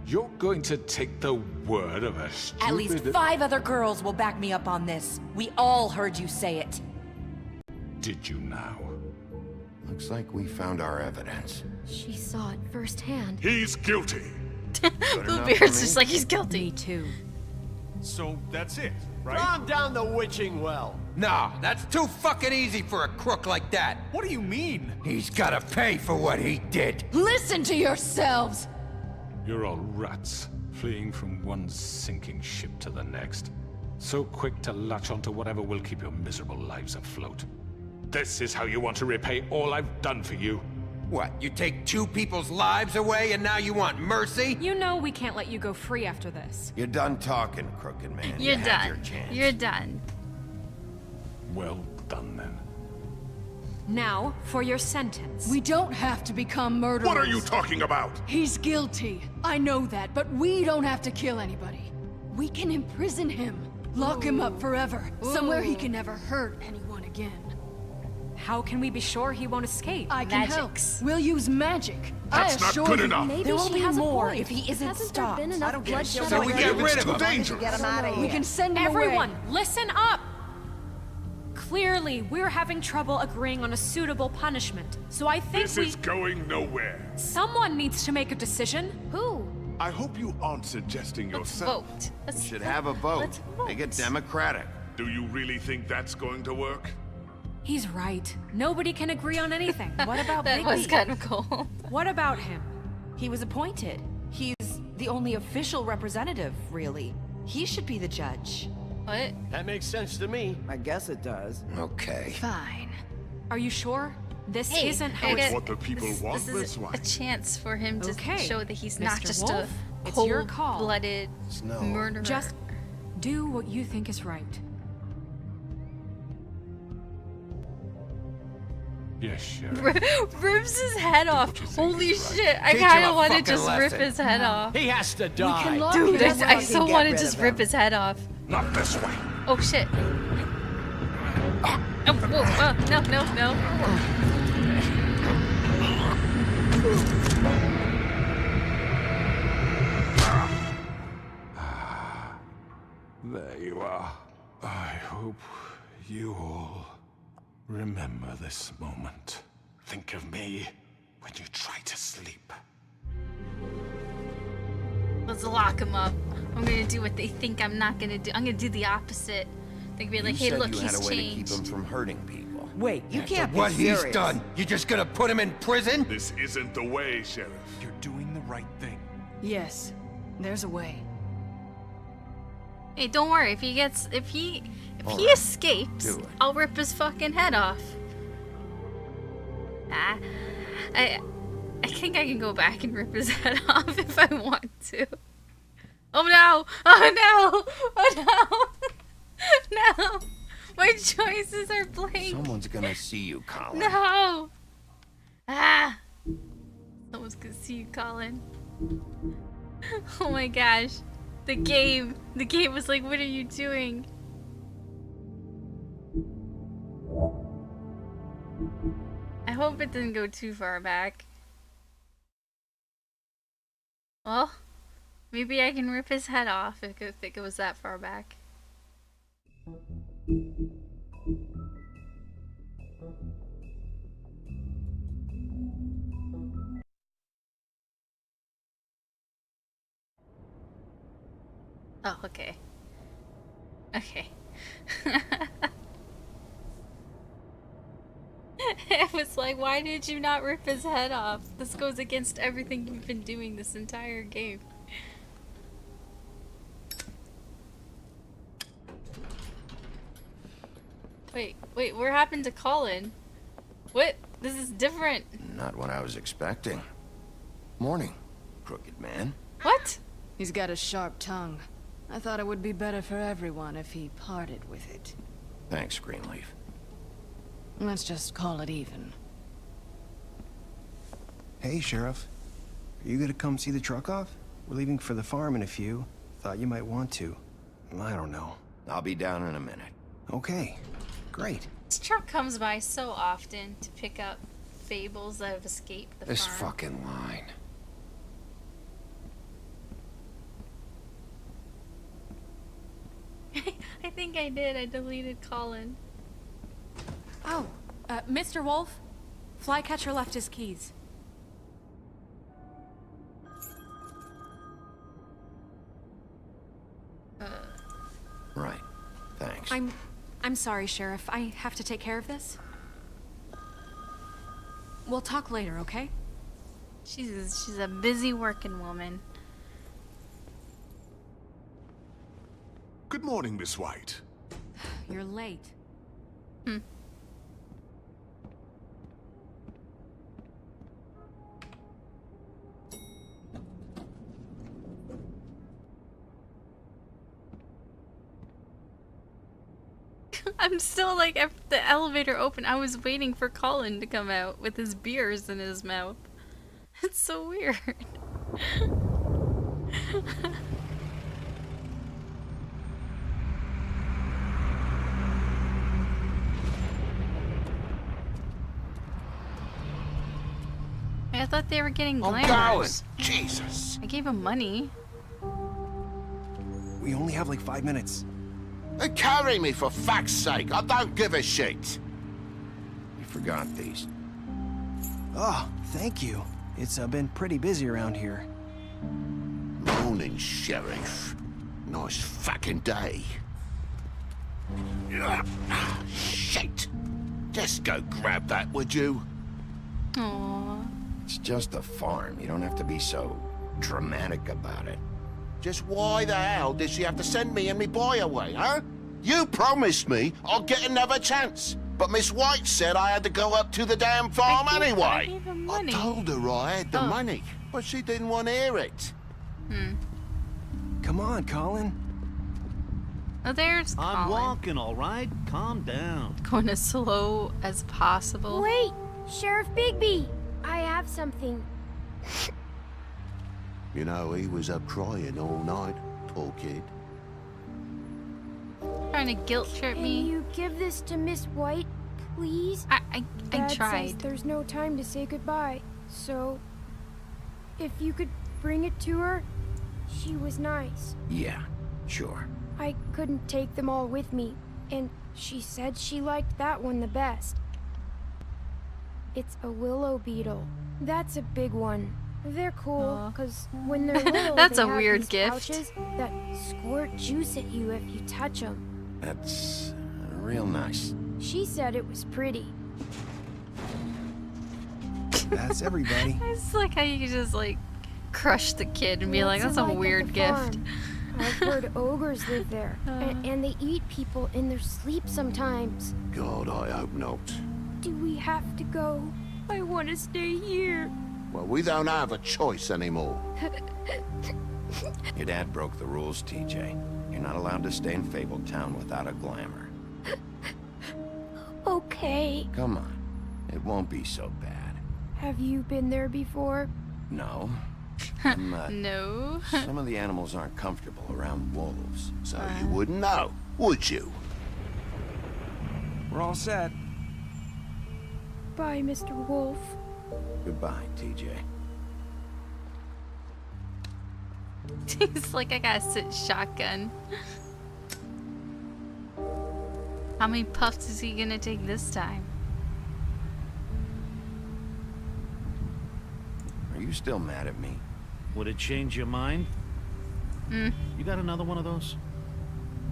You're going to take the word of a stupid... At least 5 other girls will back me up on this. We all heard you say it. Did you now? Looks like we found our evidence. She saw it firsthand. He's guilty. Bluebeard's just like he's guilty. Me too. So that's it, right? Calm down the witching well. No, that's too fucking easy for a crook like that. What do you mean? He's gotta pay for what he did. Listen to yourselves! You're all rats. fleeing from one sinking ship to the next. So quick to latch onto whatever will keep your miserable lives afloat. This is how you want to repay all I've done for you? What, you take 2 people's lives away and now you want mercy? You know we can't let you go free after this. You're done talking, crooked man. You're You had done. your chance. You're done. Well done, then. Now, for your sentence. We don't have to become murderers. What are you talking about? He's guilty. I know that, but we don't have to kill anybody. We can imprison him. Lock him up forever. Somewhere he can never hurt anyone again. How can we be sure he won't escape? I can help. We'll use magic. That's not good enough. Maybe There will she be has more a point. if he isn't Hasn't stopped. there been enough bloodshed? So we get rid of him. Dangerous. Get him out of here. We can send him Everyone, away. listen up! Clearly, we're having trouble agreeing on a suitable punishment. So I think This is going nowhere. someone needs to make a decision. Who? I hope you aren't suggesting yourself. Vote. Let's Should have a vote. Let's vote. Make it democratic. Do you really think that's going to work? He's right. Nobody can agree on anything. What about That was Bigby? kind of cool. What about him? He was appointed. He's the only official representative, really. He should be the judge. What? That makes sense to me. I guess it does. Okay. Fine. Are you sure? This Hey, isn't how I it's... get- What the people want, This that's is why. a chance for him to Okay, show that he's not Mr. just Wolf, a it's your call. cold-blooded Snow. murderer. Just do what you think is right. Yes, Sheriff. rips his head off. you think Holy is right. shit! I Teach kind him of a want to fucking just rip lesson. his head off. He has to We can die. lock Dude, him I up. so get want to rid just of rip him. his head off. Not this way. Oh shit! Oh, whoa, no, no, no! There you are. I hope you all remember this moment. Think of me when you try to sleep. Let's lock him up. I'm gonna do what they think I'm not gonna do. I'm gonna do the opposite. They're gonna be like, You hey, said look, you had he's a way to keep changed. him from hurting people. Wait, you can't be What serious. he's done, you just gonna put him in prison? This isn't the way, Sheriff. You're doing the right thing. Yes, there's a way. Hey, don't worry. If he Alright, escapes, do it. I'll rip his fucking head off. I think I can go back and rip his head off if I want to. Oh no! Oh no! Oh no! No! My choices are blank. Someone's gonna see you, Colin. No! Ah! Someone's gonna see you, Colin. Oh my gosh. The game was like, what are you doing? I hope it didn't go too far back. Well, maybe I can rip his head off if it goes that far back. Oh, okay. Okay. It was like, why did you not rip his head off? This goes against everything you've been doing this entire game. Wait, what happened to Colin? What? This is different. Not what I was expecting. Morning, crooked man. What? He's got a sharp tongue. I thought it would be better for everyone if he parted with it. Thanks, Greenleaf. Let's just call it even. Hey, Sheriff. Are you gonna come see the truck off? We're leaving for the farm in a few. Thought you might want to. I don't know. I'll be down in a minute. Okay. Great. This truck comes by so often to pick up fables that have escaped the This farm. fucking line. I think I did. I deleted Colin. Oh, Mr. Wolf, Flycatcher left his keys. Right. Thanks. I'm sorry, Sheriff. I have to take care of this. We'll talk later, okay? She's a busy working woman. Good morning, Miss White. You're late. I'm still like, after the elevator opened, I was waiting for Colin to come out with his beers in his mouth. It's so weird. I thought they were getting glamours. Jesus. I gave him money. We only have like 5 minutes. Carry me, for fuck's sake. I don't give a shit. You forgot these. Oh, thank you. It's been pretty busy around here. Morning, Sheriff. Nice fucking day. Shit. Just go grab that, would you? Aww. It's just a farm. You don't have to be so dramatic about it. Just why the hell did she have to send me and me boy away, huh? You promised me I'll get another chance. But Miss White said I had to go up to the damn farm anyway. I told her I had the money, but she didn't want to hear it. Come on, Colin. Oh, there's Colin. I'm walking, all right? Calm down. Going as slow as possible. Wait! Sheriff Bigby! I have something. You know, he was up crying all night, poor kid. Trying to guilt trip me. Can you give this to Miss White, please? I Dad tried. says there's no time to say goodbye, so if you could bring it to her, she was nice. Yeah, sure. I couldn't take them all with me, and she said she liked that one the best. It's a willow beetle. That's a big one. They're cool, because when they're little, That's they a have weird these gift. pouches that squirt juice at you if you touch them. That's real nice. She said it was pretty. That's everybody. It's like how you could just like crush the kid and be like, that's a What's it like at weird the gift. farm? I've heard ogres live there, and they eat people in their sleep sometimes. God, I hope not. Do we have to go? I want to stay here. Well, we don't have a choice anymore. Your dad broke the rules, TJ. You're not allowed to stay in Fabletown without a glamour. Okay. Come on. It won't be so bad. Have you been there before? No. No. Some of the animals aren't comfortable around wolves, so you wouldn't know, would you? We're all set. Bye, Mr. Wolf. Goodbye, TJ. He's like, I gotta sit shotgun. How many puffs is he gonna take this time? Are you still mad at me? Would it change your mind? Mm. You got another one of those?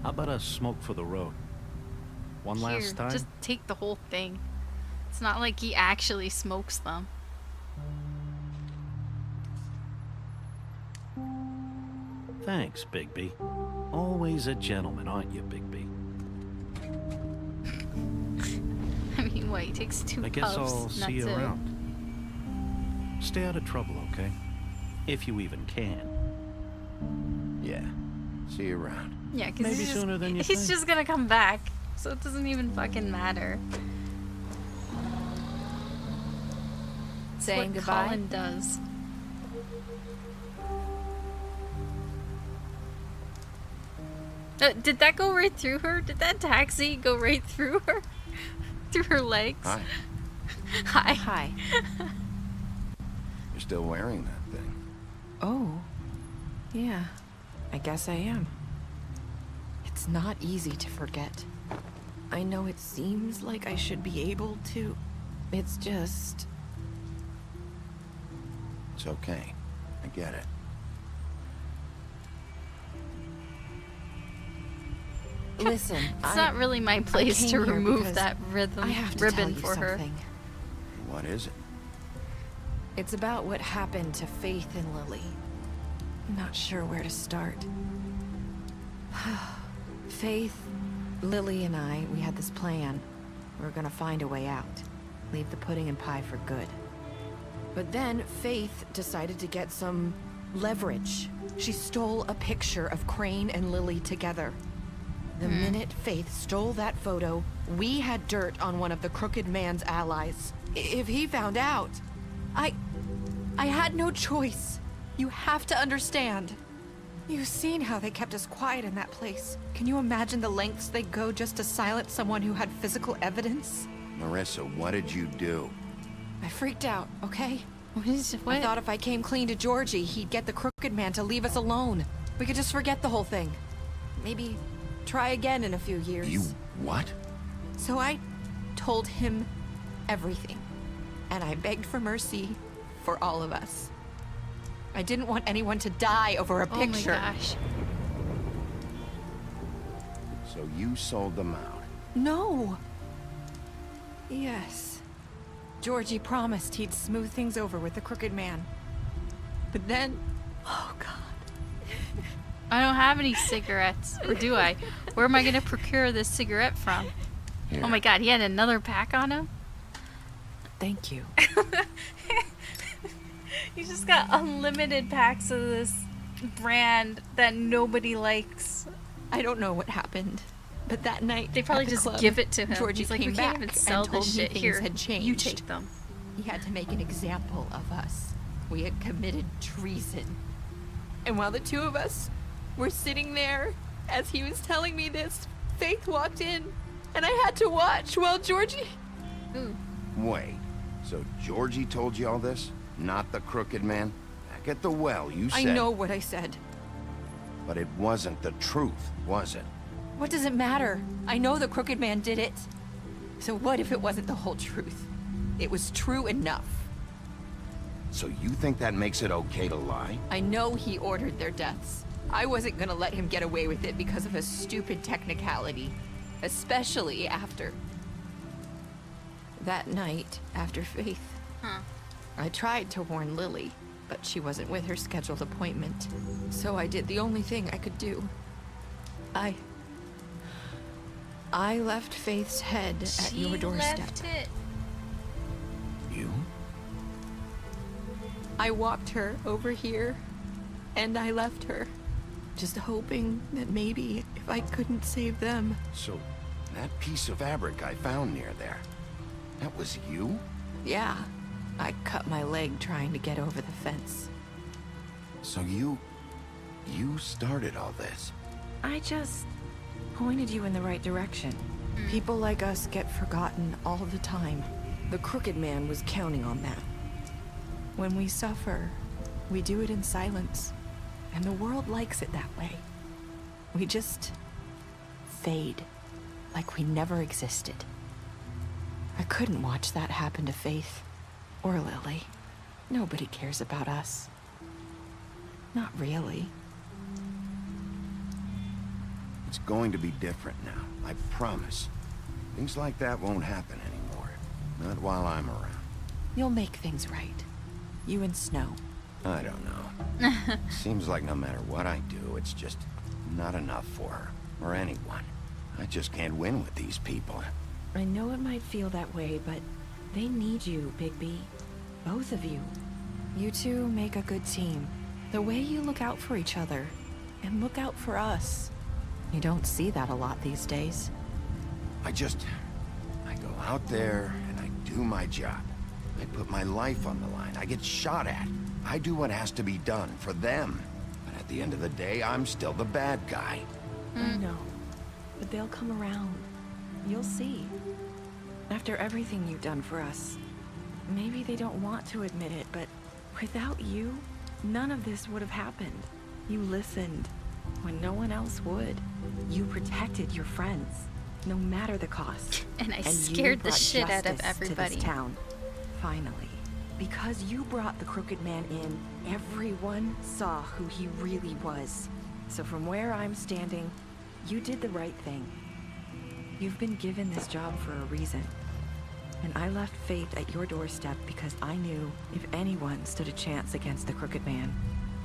How about a smoke for the road? One Here, last time? just take the whole thing. It's not like he actually smokes them. Thanks, Bigby. Always a gentleman, aren't you, Bigby? I mean, what, he takes two I guess puffs, I'll and see you that's it. around. Stay out of trouble, okay? If you even can. Yeah. See you around. Yeah, because Maybe sooner than you he's think. just gonna come back, so it doesn't even fucking matter. It's Saying what goodbye? Colin does. Did that go right through her? Did that taxi go right through her? Through her legs? Hi. Hi. Hi. You're still wearing that thing. Oh. Yeah. I guess I am. It's not easy to forget. I know it seems like I should be able to. It's just... It's okay. I get it. Listen, It's not really my place to came here remove because that I have to ribbon tell you for her. something. What is it? It's about what happened to Faith and Lily. I'm not sure where to start. Faith, Lily, and I, we had this plan. We were gonna find a way out. Leave the pudding and pie for good. But then Faith decided to get some leverage. She stole a picture of Crane and Lily together. The minute Faith stole that photo, we had dirt on one of the Crooked Man's allies. If he found out, I had no choice. You have to understand. You've seen how they kept us quiet in that place. Can you imagine the lengths they'd go just to silence someone who had physical evidence? Marissa, what did you do? I freaked out, okay? What? I thought if I came clean to Georgie, he'd get the Crooked Man to leave us alone. We could just forget the whole thing. Maybe try again in a few years. You what? So I told him everything. And I begged for mercy for all of us. I didn't want anyone to die over a picture. Oh my gosh. So you sold them out? No. Yes. Georgie promised he'd smooth things over with the Crooked Man. But then... Oh, God. I don't have any cigarettes. Or do I? Where am I going to procure this cigarette from? Here. Oh my god, he had another pack on him? Thank you. You just got unlimited packs of this brand that nobody likes. I don't know what happened, but that night they probably at the just club, give it to him. Georgie He's like, came we can't back even sell and told this me shit things here. had changed. You take them. He had to make an example of us. We had committed treason. And while the two of us were sitting there, as he was telling me this, Faith walked in, and I had to watch while Georgie... Wait, so Georgie told you all this? Not the Crooked Man? Back at the well, you said... I know what I said. But it wasn't the truth, was it? What does it matter? I know the Crooked Man did it. So what if it wasn't the whole truth? It was true enough. So you think that makes it okay to lie? I know he ordered their deaths. I wasn't gonna let him get away with it because of a stupid technicality. Especially after... that night, after Faith. I tried to warn Lily, but she wasn't with her scheduled appointment. So I did the only thing I could do. I left Faith's head at your doorstep. Left it. You? I walked her over here, and I left her. Just hoping that maybe if I couldn't save them. So, that piece of fabric I found near there, that was you? Yeah, I cut my leg trying to get over the fence. So you started all this? I just pointed you in the right direction. People like us get forgotten all the time. The Crooked Man was counting on that. When we suffer, we do it in silence. And the world likes it that way. We just fade, like we never existed. I couldn't watch that happen to Faith or Lily. Nobody cares about us. Not really. It's going to be different now, I promise. Things like that won't happen anymore. Not while I'm around. You'll make things right. You and Snow. I don't know. Seems like no matter what I do, it's just not enough for her, or anyone. I just can't win with these people. I know it might feel that way, but they need you, Bigby. Both of you. You two make a good team. The way you look out for each other, and look out for us. You don't see that a lot these days. I go out there, and I do my job. I put my life on the line. I get shot at. I do what has to be done for them. But at the end of the day, I'm still the bad guy. I know. But they'll come around. You'll see. After everything you've done for us. Maybe they don't want to admit it, but without you, none of this would have happened. You listened when no one else would. You protected your friends, no matter the cost. And I scared the shit out of To everybody. this town. Finally. Because you brought the Crooked Man in, everyone saw who he really was. So from where I'm standing, you did the right thing. You've been given this job for a reason. And I left Faith at your doorstep because I knew if anyone stood a chance against the Crooked Man,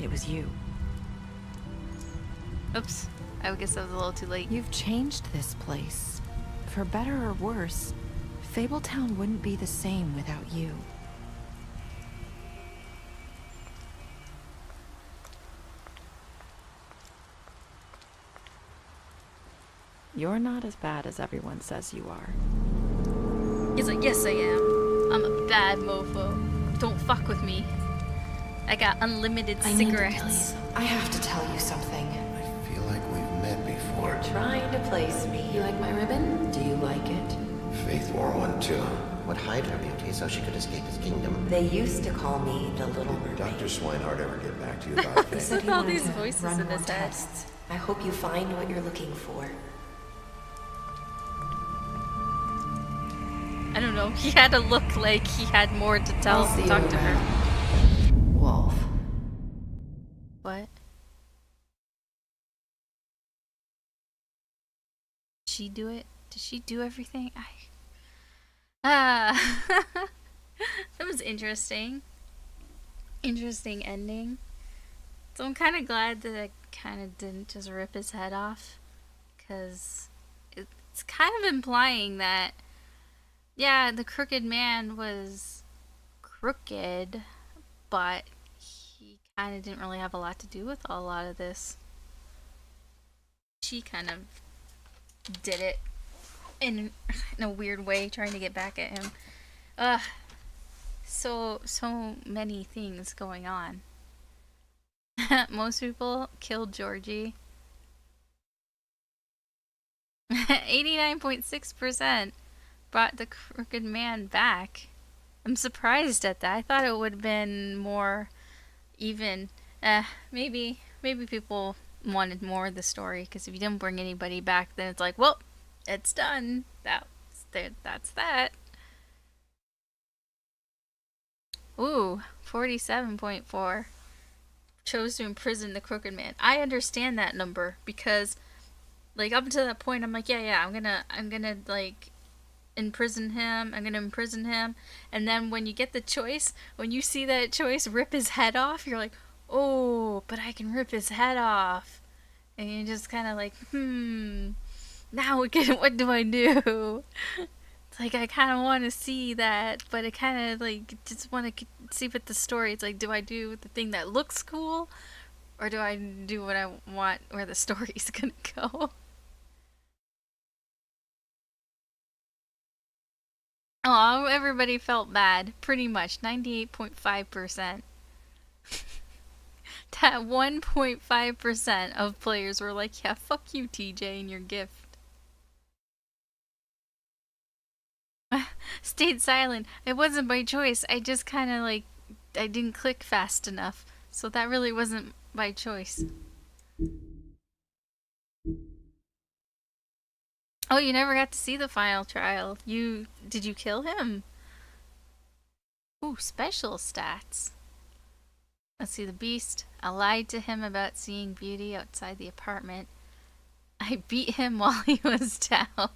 it was you. Oops. I guess I was a little too late. You've changed this place. For better or worse, Fabletown wouldn't be the same without you. You're not as bad as everyone says you are. He's like, yes I am. I'm a bad mofo. Don't fuck with me. I got unlimited cigarettes. I have to tell you something. I feel like we've met before. You're trying to place me. You like my ribbon? Do you like it? Faith wore one too. Would hide her beauty so she could escape his kingdom. They used to call me the Little Mermaid. Dr. Swinehart ever get back to you about He Faith? said he All wanted these to voices run in more his head. tests. I hope you find what you're looking for. I don't know. He had to look like he had more to tell. I'll see Talk you to her. around. Wolf. What? Did she do it? Did she do everything? That was interesting. Interesting ending. So I'm kind of glad that I kind of didn't just rip his head off, because it's kind of implying that, yeah, the crooked man was crooked, but he kind of didn't really have a lot to do with a lot of this. She kind of did it in a weird way, trying to get back at him. So many things going on. Most people killed Georgie. 89.6% brought the crooked man back. I'm surprised at that. I thought it would have been more even. Maybe people wanted more of the story, because if you didn't bring anybody back, then it's like, well, it's done. That's that. Ooh, 47.4 chose to imprison the crooked man. I understand that number, because like up until that point I'm like, yeah, I'm gonna like imprison him. I'm gonna imprison him. And then when you get the choice, when you see that choice, rip his head off, you're like, oh, but I can rip his head off. And you're just kind of like, now what do I do? It's like, I kind of want to see that, but I kind of like just want to see what the story. It's like, do I do the thing that looks cool, or do I do what I want, where the story's gonna go? Oh, everybody felt bad. Pretty much. 98.5%. That 1.5% of players were like, yeah, fuck you, TJ, and your gift. Stayed silent. It wasn't by choice. I just kind of like, I didn't click fast enough. So that really wasn't by choice. Oh, you never got to see the final trial. Did you kill him? Ooh, special stats. Let's see, the beast. I lied to him about seeing beauty outside the apartment. I beat him while he was down.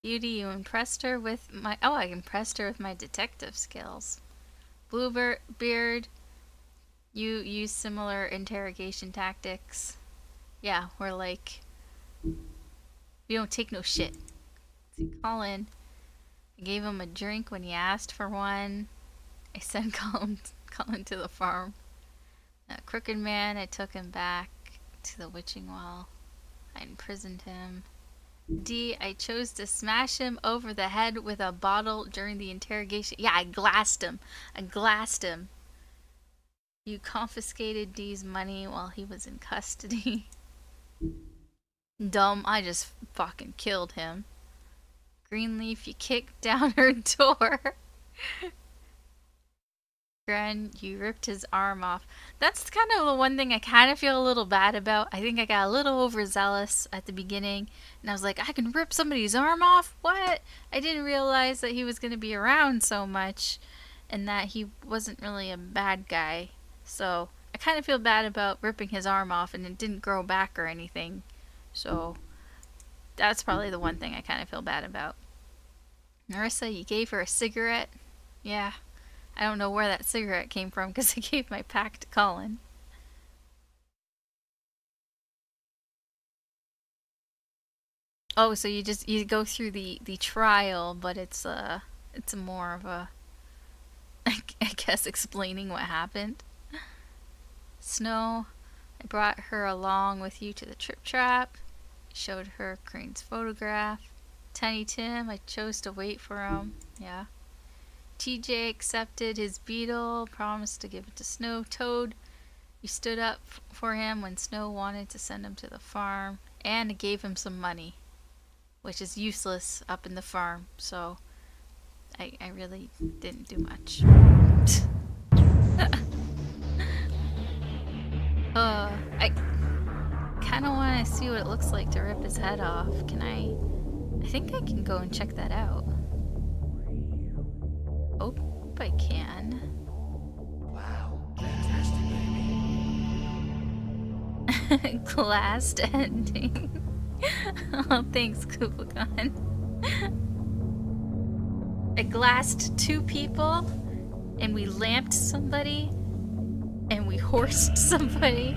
Beauty, you impressed her with my... Oh, I impressed her with my detective skills. Bluebeard, you use similar interrogation tactics. Yeah, we're like... We don't take no shit. See, Colin. I gave him a drink when he asked for one. I sent Colin to the farm. Crooked man, I took him back to the witching well. I imprisoned him. D, I chose to smash him over the head with a bottle during the interrogation. Yeah, I glassed him. You confiscated D's money while he was in custody. Dumb, I just fucking killed him. Greenleaf, you kicked down her door. Gren, you ripped his arm off. That's kind of the one thing I kind of feel a little bad about. I think I got a little overzealous at the beginning, and I was like, I can rip somebody's arm off? What? I didn't realize that he was going to be around so much, and that he wasn't really a bad guy. So I kind of feel bad about ripping his arm off, and it didn't grow back or anything. So that's probably the one thing I kind of feel bad about. Narissa, you gave her a cigarette? Yeah. I don't know where that cigarette came from, because I gave my pack to Colin. Oh, so you go through the trial, but it's more of a I guess explaining what happened. Snow, I brought her along with you to the trip trap. Showed her Crane's photograph. Tiny Tim, I chose to wait for him. Yeah. TJ accepted his beetle, promised to give it to Snow. Toad, you stood up for him when Snow wanted to send him to the farm, and gave him some money, which is useless up in the farm, so I really didn't do much. I kind of want to see what it looks like to rip his head off. Can I think I can go and check that out. Hope I can. Wow, fantastic, baby. Glassed ending. Oh, thanks, Kubagon. I glassed 2 people, and we lamped somebody, and we horsed somebody.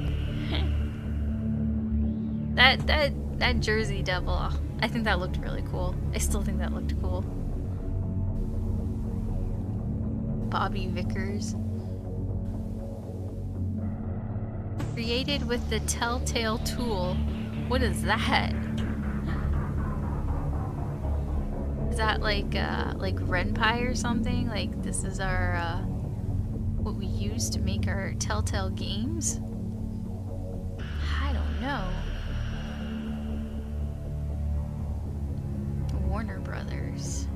That Jersey Devil, I think that looked really cool. I still think that looked cool. Bobby Vickers. Created with the Telltale tool. What is that? Is that like Renpie or something? Like this is our what we use to make our Telltale games? I don't know. Warner Brothers.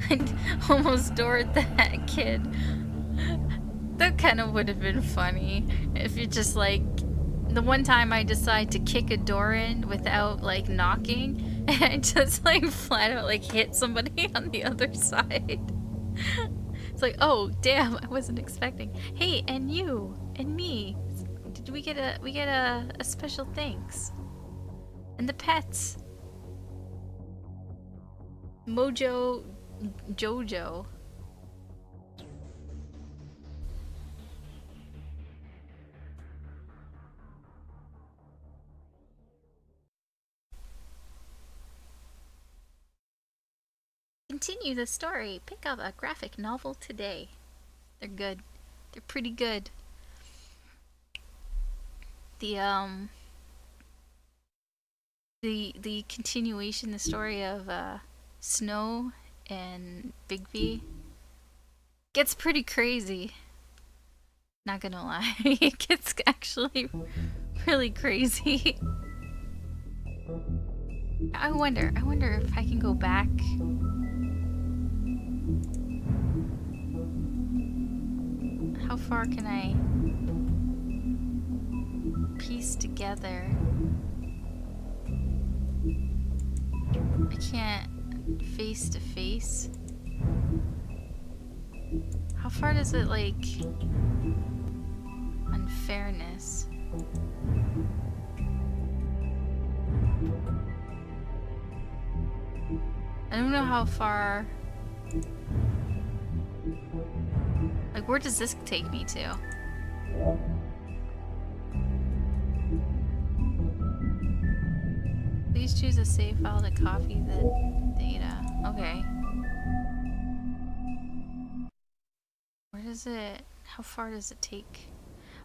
I almost doored that kid. That kind of would have been funny if you just like the one time I decide to kick a door in without like knocking and I just like flat out like hit somebody on the other side. It's like, oh damn, I wasn't expecting. Hey, and you and me, did we get a special thanks? And the pets. Mojo Jojo. Continue the story. Pick up a graphic novel today. They're good. They're pretty good. The continuation, the story of Snow and Bigby gets pretty crazy. Not gonna lie, it gets actually really crazy. I wonder if I can go back. How far can I piece together? I can't face to face. How far does it like unfairness? I don't know how far. Like, where does this take me to? Please choose a save file to copy the data. Okay. Where does it... How far does it take?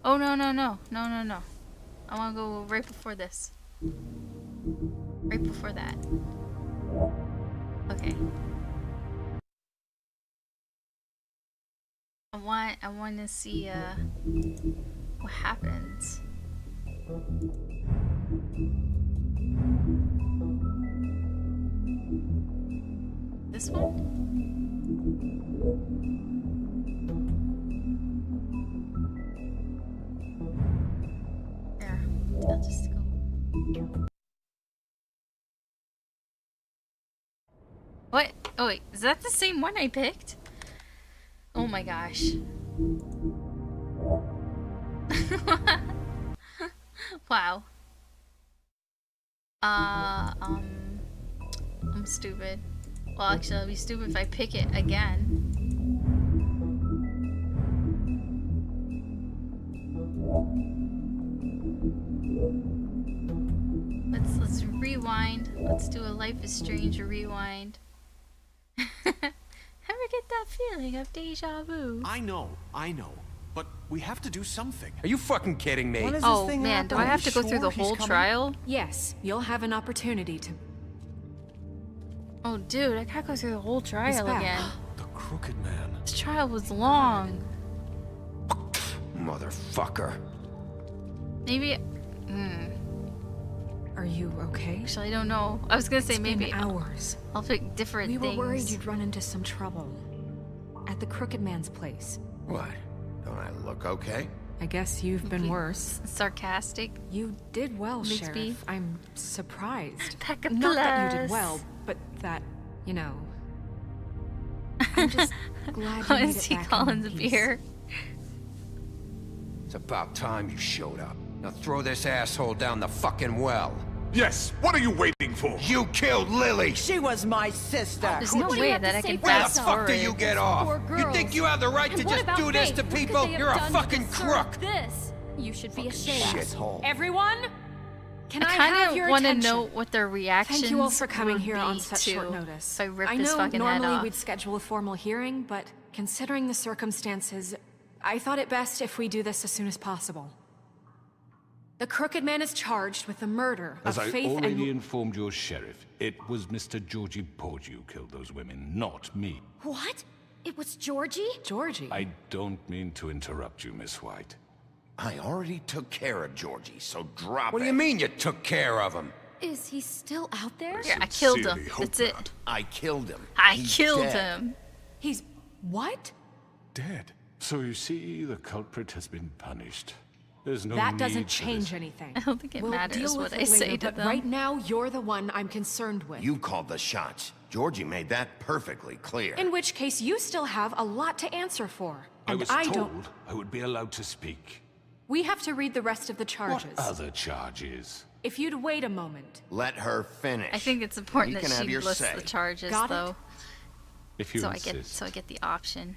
Oh, no. I want to go right before this. Right before that. Okay. I want to see what happens. This one? There. I'll just go. What? Oh wait, is that the same one I picked? Oh my gosh. Wow. I'm stupid. Well, actually, I'll be stupid if I pick it again. let's rewind. Let's do a Life is Strange rewind. Ever get that feeling of deja vu? I know. But we have to do something. Are you fucking kidding me? Oh man, do I have to go through the whole trial? Yes, you'll have an opportunity to. Oh dude, I gotta go through the whole trial back. again. The Crooked Man. This trial was long. Motherfucker. Maybe. Are you okay? Actually, I don't know. I was gonna say It's maybe been hours. I'll pick different We things. were worried you'd run into some trouble at the Crooked Man's place. What? Don't I look okay? I guess you've been worse. Sarcastic. You did well, Bixby. Sheriff. I'm surprised. Pack a Not that you plus. did well, but that, you know. I'm just glad you What made is it he back calling in the peace. beer? It's about time you showed up. Now throw this asshole down the fucking well. Yes, what are you waiting for? You killed Lily! She was my sister. There's no way that I can Where the fast fuck do forward. you get off? Poor You think girls. you have the right And to what just about do this Faith? to What could people? they have You're a done to fucking deserve crook! This. You should be ashamed. Shithole. Everyone, can I, I have kind your of want to attention? know what their reactions Thank you all for coming would here on be such to short notice. if I rip I his know fucking head normally off. we'd schedule a formal hearing, but considering the circumstances, I thought it best if we do this as soon as possible. The Crooked Man is charged with the murder As of I Faith already and... informed your sheriff, it was Mr. Georgie Porgy who killed those women, not me. What? It was Georgie? Georgie? I don't mean to interrupt you, Miss White. I already took care of Georgie, so drop What it. do you mean you took care of him? Is he still out there? Yeah, I killed him. Sincerely hope That's it. not. I killed him. I He's killed dead. him. He's... what? Dead. So you see, the culprit has been punished. There's no That need doesn't for change this. anything. I don't think it We'll matters deal what with I it say later, to but them. right now, you're the one I'm concerned with. You called the shots. Georgie made that perfectly clear. In which case, you still have a lot to answer for. I And was I told don't... I would be allowed to speak. We have to read the rest of the charges. What other charges? If you'd wait a moment. Let her finish. I think it's important You that can have she your lists say. the charges, Got it? though, If you so insist. I get the option.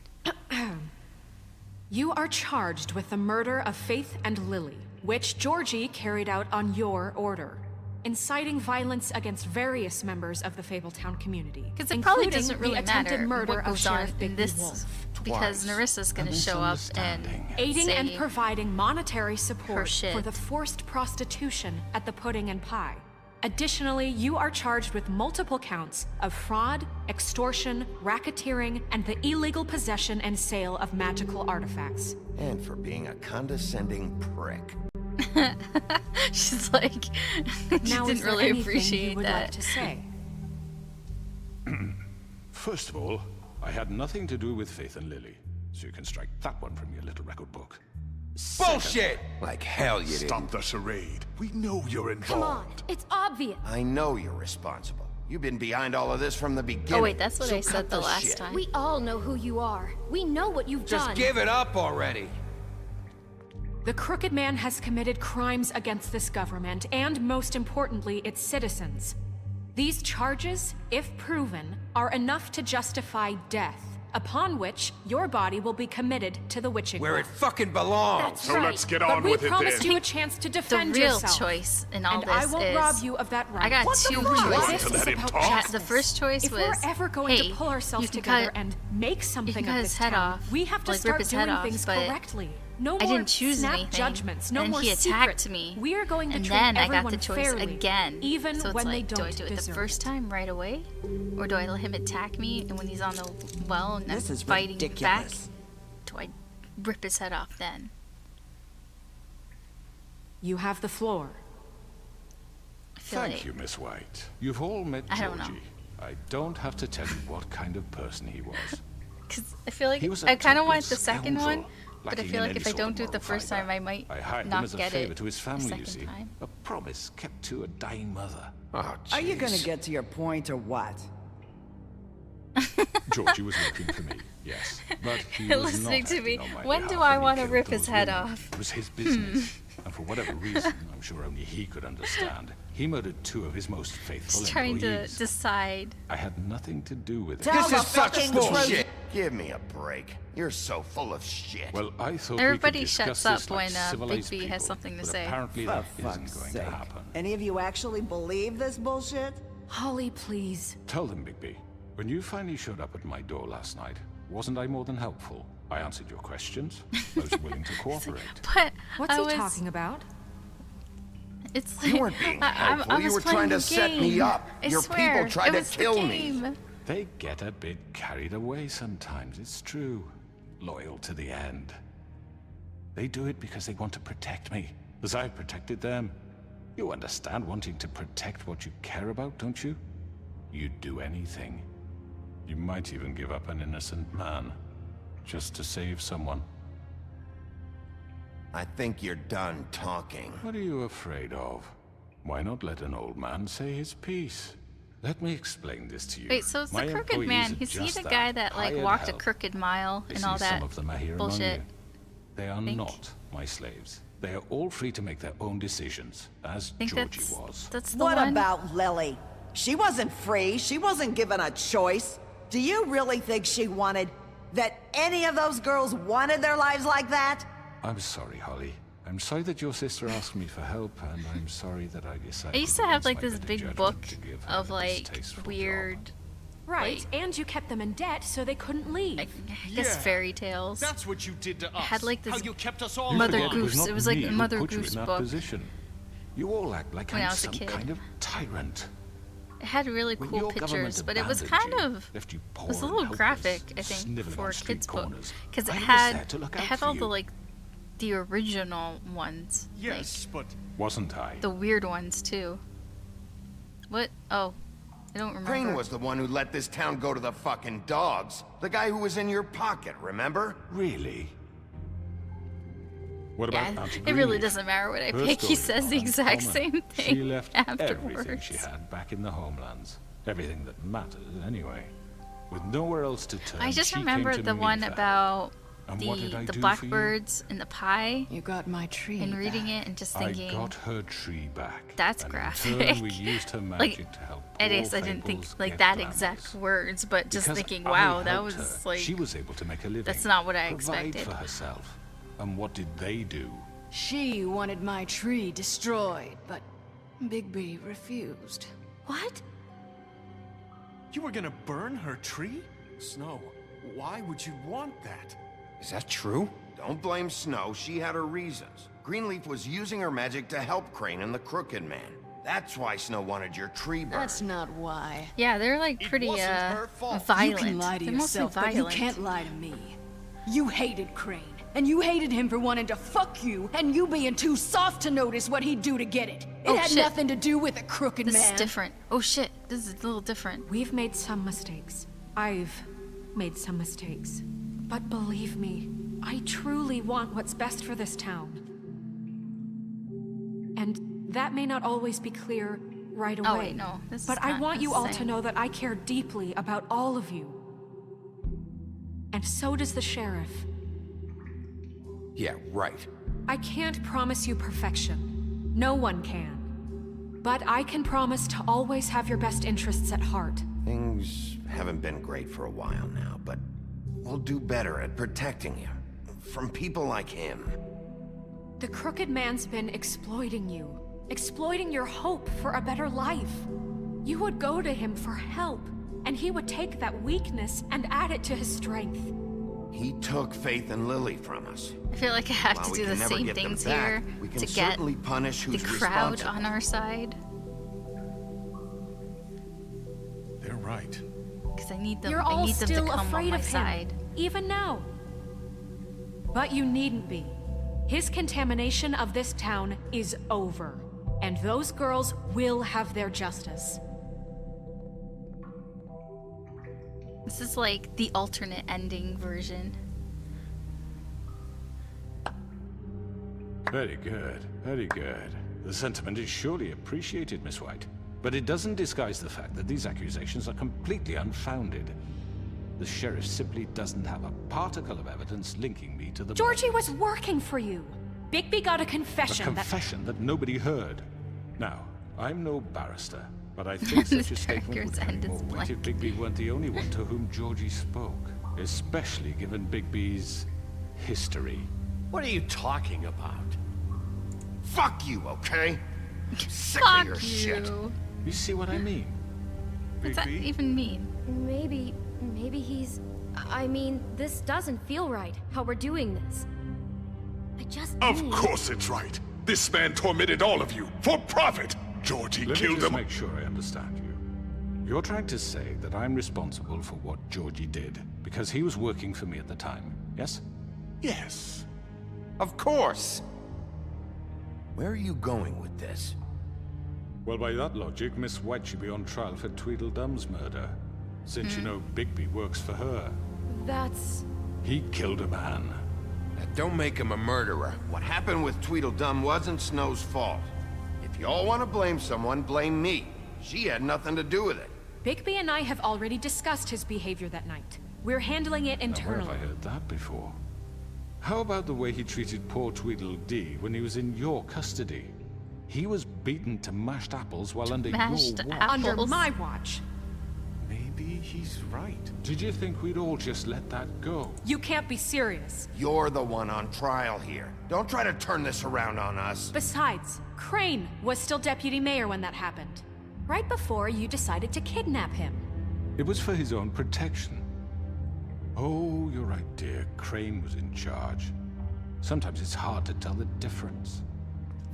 You are charged with the murder of Faith and Lily, which Georgie carried out on your order, inciting violence against various members of the Fabletown community. Because it probably including doesn't the really attempted matter murder what of goes on Sheriff in Bigby this, Wolf. because Narissa's gonna show up and Aiding say and providing monetary support shit. for the forced prostitution at the Pudding and Pie. Additionally, you are charged with multiple counts of fraud, extortion, racketeering, and the illegal possession and sale of magical artifacts. And for being a condescending prick. she's like, she Now, is didn't there really anything you appreciate would that. like to say? First of all, I had nothing to do with Faith and Lily, so you can strike that one from your little record book. Bullshit! Like hell you Stop the charade. We know you're involved. Come on, it's obvious. I know you're responsible. You've been behind all of this from the beginning. Oh wait, that's what So I said cut the last shit. time. We all know who you are. We know what you've Just done. give it up already. The Crooked Man has committed crimes against this government and, most importantly, its citizens. These charges, if proven, are enough to justify death, upon which your body will be committed to the witching Where well. it fucking belongs. That's So right. let's get But on we with it promised then. you a chance to The defend real yourself. choice in all And this I won't is rob you of that right. I got What the two fuck? choices. This is Let him about talk. justice. The first choice if was, we're ever going hey, to pull ourselves you can together cut- and make something cut of his this head town, off, we have to like, rip start his head doing off, things but correctly. No I more didn't choose snap anything, judgments. No and more he attacked secrets. me. We are going to And treat then I everyone got the choice fairly, again. even so it's when like, they do don't I do it the deserve first time right away, or do I let him attack me? And when he's on the well and This I'm is fighting back, ridiculous. do I rip his head off then? You have the floor. I feel Thank like you, Miss White. You've all met I don't Georgie. know. I don't have to tell you what kind of person he was. because I feel like He was a I kind of want total the second scoundrel, one, but I lacking feel in like any if I sort don't of do it the moral first time, fiber. I might I hired him not as a get favor it to his the family, you second see. time. A promise kept to a dying mother. Oh, Are you gonna jeez. get to your point or what? Georgie was working for me, yes. But he was Listening not to me. acting on my When do behalf I he want to killed rip his those head women. off? It was his business. And for whatever reason, I'm sure only he could understand, he murdered two of his most faithful Just trying to employees. decide. I had nothing to do with it. Tell This the is such fucking bullshit. truth. Give me a break. You're so full of shit. Well, I thought Everybody we could discuss shuts up this like when civilized Bigby has people, something to but say. apparently For that fuck's isn't going sake. to happen. Any of you actually believe this bullshit? Holly, please. Tell them, Bigby. When you finally showed up at my door last night, wasn't I more than helpful? I answered your questions. I was willing to cooperate. But What's I he was talking about? It's like You weren't being I helpful. You was were playing trying to the set me game. up. I Your swear, people tried it to was the kill me. game. They get a bit carried away sometimes, it's true. Loyal to the end. They do it because they want to protect me, as I've protected them. You understand wanting to protect what you care about, don't you? You'd do anything. You might even give up an innocent man, just to save someone. I think you're done talking. What are you afraid of? Why not let an old man say his piece? Let me explain this to you. Wait, so it's the My crooked employees man. are Is he just the guy that like hired walked a help. crooked mile I and see all that some of them are here among bullshit? you. They are Think? not my slaves. They are all free to make their own decisions, as Think Georgie was. That's the What one. about Lily? She wasn't free. She wasn't given a choice. Do you really think she wanted that any of those girls wanted their lives like that? I'm sorry, Holly. I'm sorry that your sister asked me for help, and I'm sorry that I decided. I used to have like this big book of like distasteful weird, Right, and you kept them in debt so they couldn't leave. I guess fairy tales. That's what you did to us. It had like this How you kept us all Mother alive. Goose. It was like a Mother put you Goose in that book. position. You all act like When I I'm was a some kid. kind of tyrant. It had really When cool your government pictures, but it was abandoned kind you, of left you it was a poor and little helpless, graphic, I think, sniveling for on a street kids book corners. because it I was had there to look out had for all you. the like the original ones, Yes, but Wasn't I? the weird ones too. What? Oh, I don't remember. Crane was the one who let this town go to the fucking dogs. The guy who was in your pocket, remember? Really? What Yeah, about Auntie it really Greenleaf? doesn't matter what I Her pick. He story says is the not exact uncommon. same thing She left afterwards. everything she had back in the homelands. Everything that mattered, anyway. With nowhere else to turn, I just she came remember to the me one for help. about And what did I the do for you? blackbirds and the pie. You got my tree. And reading it and just thinking, I got her tree back. that's and graphic. In turn, we used her magic Like, to help I poor guess I didn't think fables like get that glamours. exact words, but just Because thinking, I wow, that helped was her, like she was able to make a living. that's not what I provide expected. for herself. And what did they do? She wanted my tree destroyed, but Bigby refused. What? you were gonna burn her tree? Snow, why would you want that? Is that true? Don't blame Snow. She had her reasons. Greenleaf was using her magic to help Crane and the Crooked Man. That's why Snow wanted your tree burned. That's not why. Yeah, they're like pretty wasn't her fault. violent. You can lie to They're mostly yourself, but you violent. can't lie to me. You hated Crane, and you hated him for wanting to fuck you, and you being too soft to notice what he'd do to get it. It Oh, had shit. nothing to do with a crooked This man. is different. Oh shit, this is a little different. We've made some mistakes. I've made some mistakes. But believe me, I truly want what's best for this town. And that may not always be clear right away. Oh, wait, no, this but is I not want you the all same. to know that I care deeply about all of you. And so does the sheriff. Yeah, right. I can't promise you perfection. No one can. But I can promise to always have your best interests at heart. Things haven't been great for a while now, but we'll do better at protecting you. From people like him. The Crooked Man's been exploiting you. Exploiting your hope for a better life. You would go to him for help, and he would take that weakness and add it to his strength. He took Faith and Lily from us. I feel like I have While to we do the can never same get them things back, here we can to get certainly punish the who's crowd responsible. on our side. They're right. Because I need them. You're I all need them to still come afraid on my of him, side. even now. But you needn't be. His contamination of this town is over, and those girls will have their justice. This is like the alternate ending version. Very good, very good. The sentiment is surely appreciated, Miss White. But it doesn't disguise the fact that these accusations are completely unfounded. The sheriff simply doesn't have a particle of evidence linking me to the Georgie was working for you. Bigby got a confession. A confession that nobody heard. Now, I'm no barrister, but I think such a statement would carry more weight if Bigby weren't the only one to whom Georgie spoke. Especially given Bigby's history. What are you talking about? Fuck you, okay? I'm sick of your shit. You see what I mean? What's that even mean? Maybe he's... I mean, this doesn't feel right, how we're doing this. I just Of need... course it's right. This man tormented all of you for profit. Georgie Let killed me just them. make sure I understand you. You're trying to say that I'm responsible for what Georgie did because he was working for me at the time, yes? Yes. Of course. Where are you going with this? Well, by that logic, Miss White should be on trial for Tweedledum's murder. Since you know Bigby works for her. That's... He killed a man. That don't make him a murderer. What happened with Tweedledum wasn't Snow's fault. If y'all want to blame someone, blame me. She had nothing to do with it. Bigby and I have already discussed his behavior that night. We're handling it Now, internally. where have I heard that before? How about the way he treated poor Tweedledee when he was in your custody? He was beaten to mashed apples while under your watch. Under my watch. Maybe he's right. Did you think we'd all just let that go? You can't be serious. You're the one on trial here. Don't try to turn this around on us. Besides, Crane was still deputy mayor when that happened. Right before you decided to kidnap him. It was for his own protection. Oh, you're right, dear. Crane was in charge. Sometimes it's hard to tell the difference.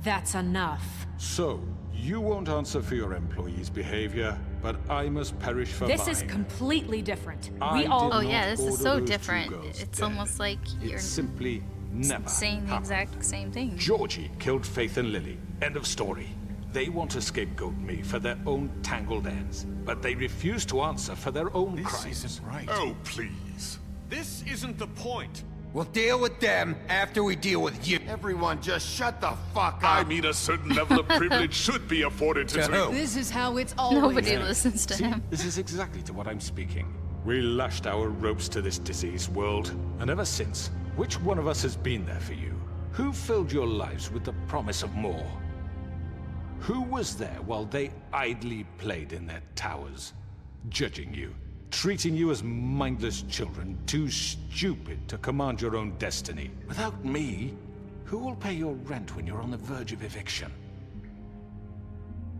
That's enough. So, you won't answer for your employees' behavior, but I must perish for mine. This is completely different. I We all... did Oh yeah, not this is order so those two different. girls It's dead. almost like you're It simply never saying the happened. exact same thing. Georgie killed Faith and Lily. End of story. They want to scapegoat me for their own tangled ends, but they refuse to answer for their own crimes. This isn't right. Oh, please. This isn't the point. We'll deal with them after we deal with you. Everyone just shut the fuck up. I mean, a certain level of privilege should be afforded to... This is how it's always Nobody been. listens to See, him. this is exactly to what I'm speaking. We lashed our ropes to this diseased world, and ever since, which one of us has been there for you? Who filled your lives with the promise of more? Who was there while they idly played in their towers, judging you, treating you as mindless children, too stupid to command your own destiny? Without me, who will pay your rent when you're on the verge of eviction?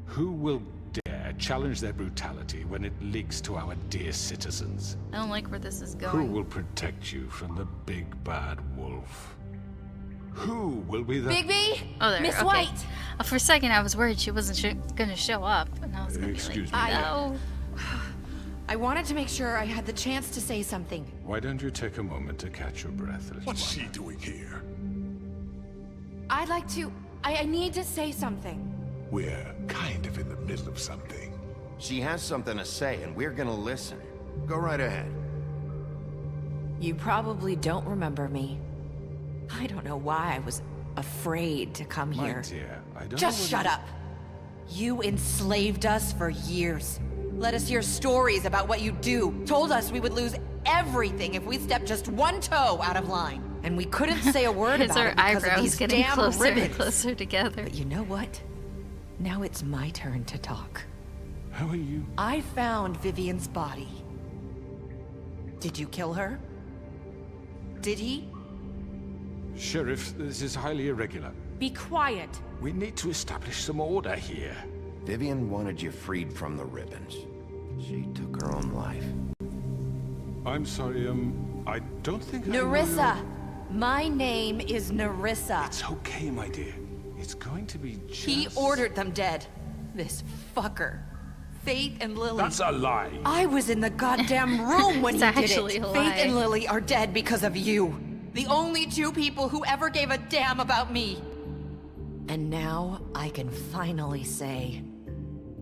Who will dare challenge their brutality when it leaks to our dear citizens? I don't like where this is Who going. will protect you from the big bad wolf? Who will be the... Bigby? Oh, there. Miss Okay. White! For a second, I was worried she wasn't gonna show up, and I was gonna Excuse be like, me. no. I wanted to make sure I had the chance to say something. Why don't you take a moment to catch your breath, little What's one? she doing here? I'd like to... I need to say something. We're kind of in the middle of something. She has something to say, and we're gonna listen. Go right ahead. You probably don't remember me. I don't know why I was afraid to come My here. dear, I don't Just know shut what up. You enslaved us for years. Let us hear stories about what you do. Told us we would lose everything if we stepped just one toe out of line. And we couldn't say a word As about our it because of eyebrows these getting damn closer and ribbons. closer together. But you know what? Now it's my turn to talk. How are you? I found Vivian's body. Did you kill her? Did he? Sheriff, this is highly irregular. Be quiet. We need to establish some order here. Vivian wanted you freed from the ribbons. She took her own life. I'm sorry, I don't think I know Nerissa! you. My name is Nerissa. It's okay, my dear. It's going to be just... He ordered them dead. This fucker. Faith and Lily. That's a lie. I was in the goddamn room when It's he did actually it. a Faith lie. and Lily are dead because of you. The only two people who ever gave a damn about me. And now I can finally say,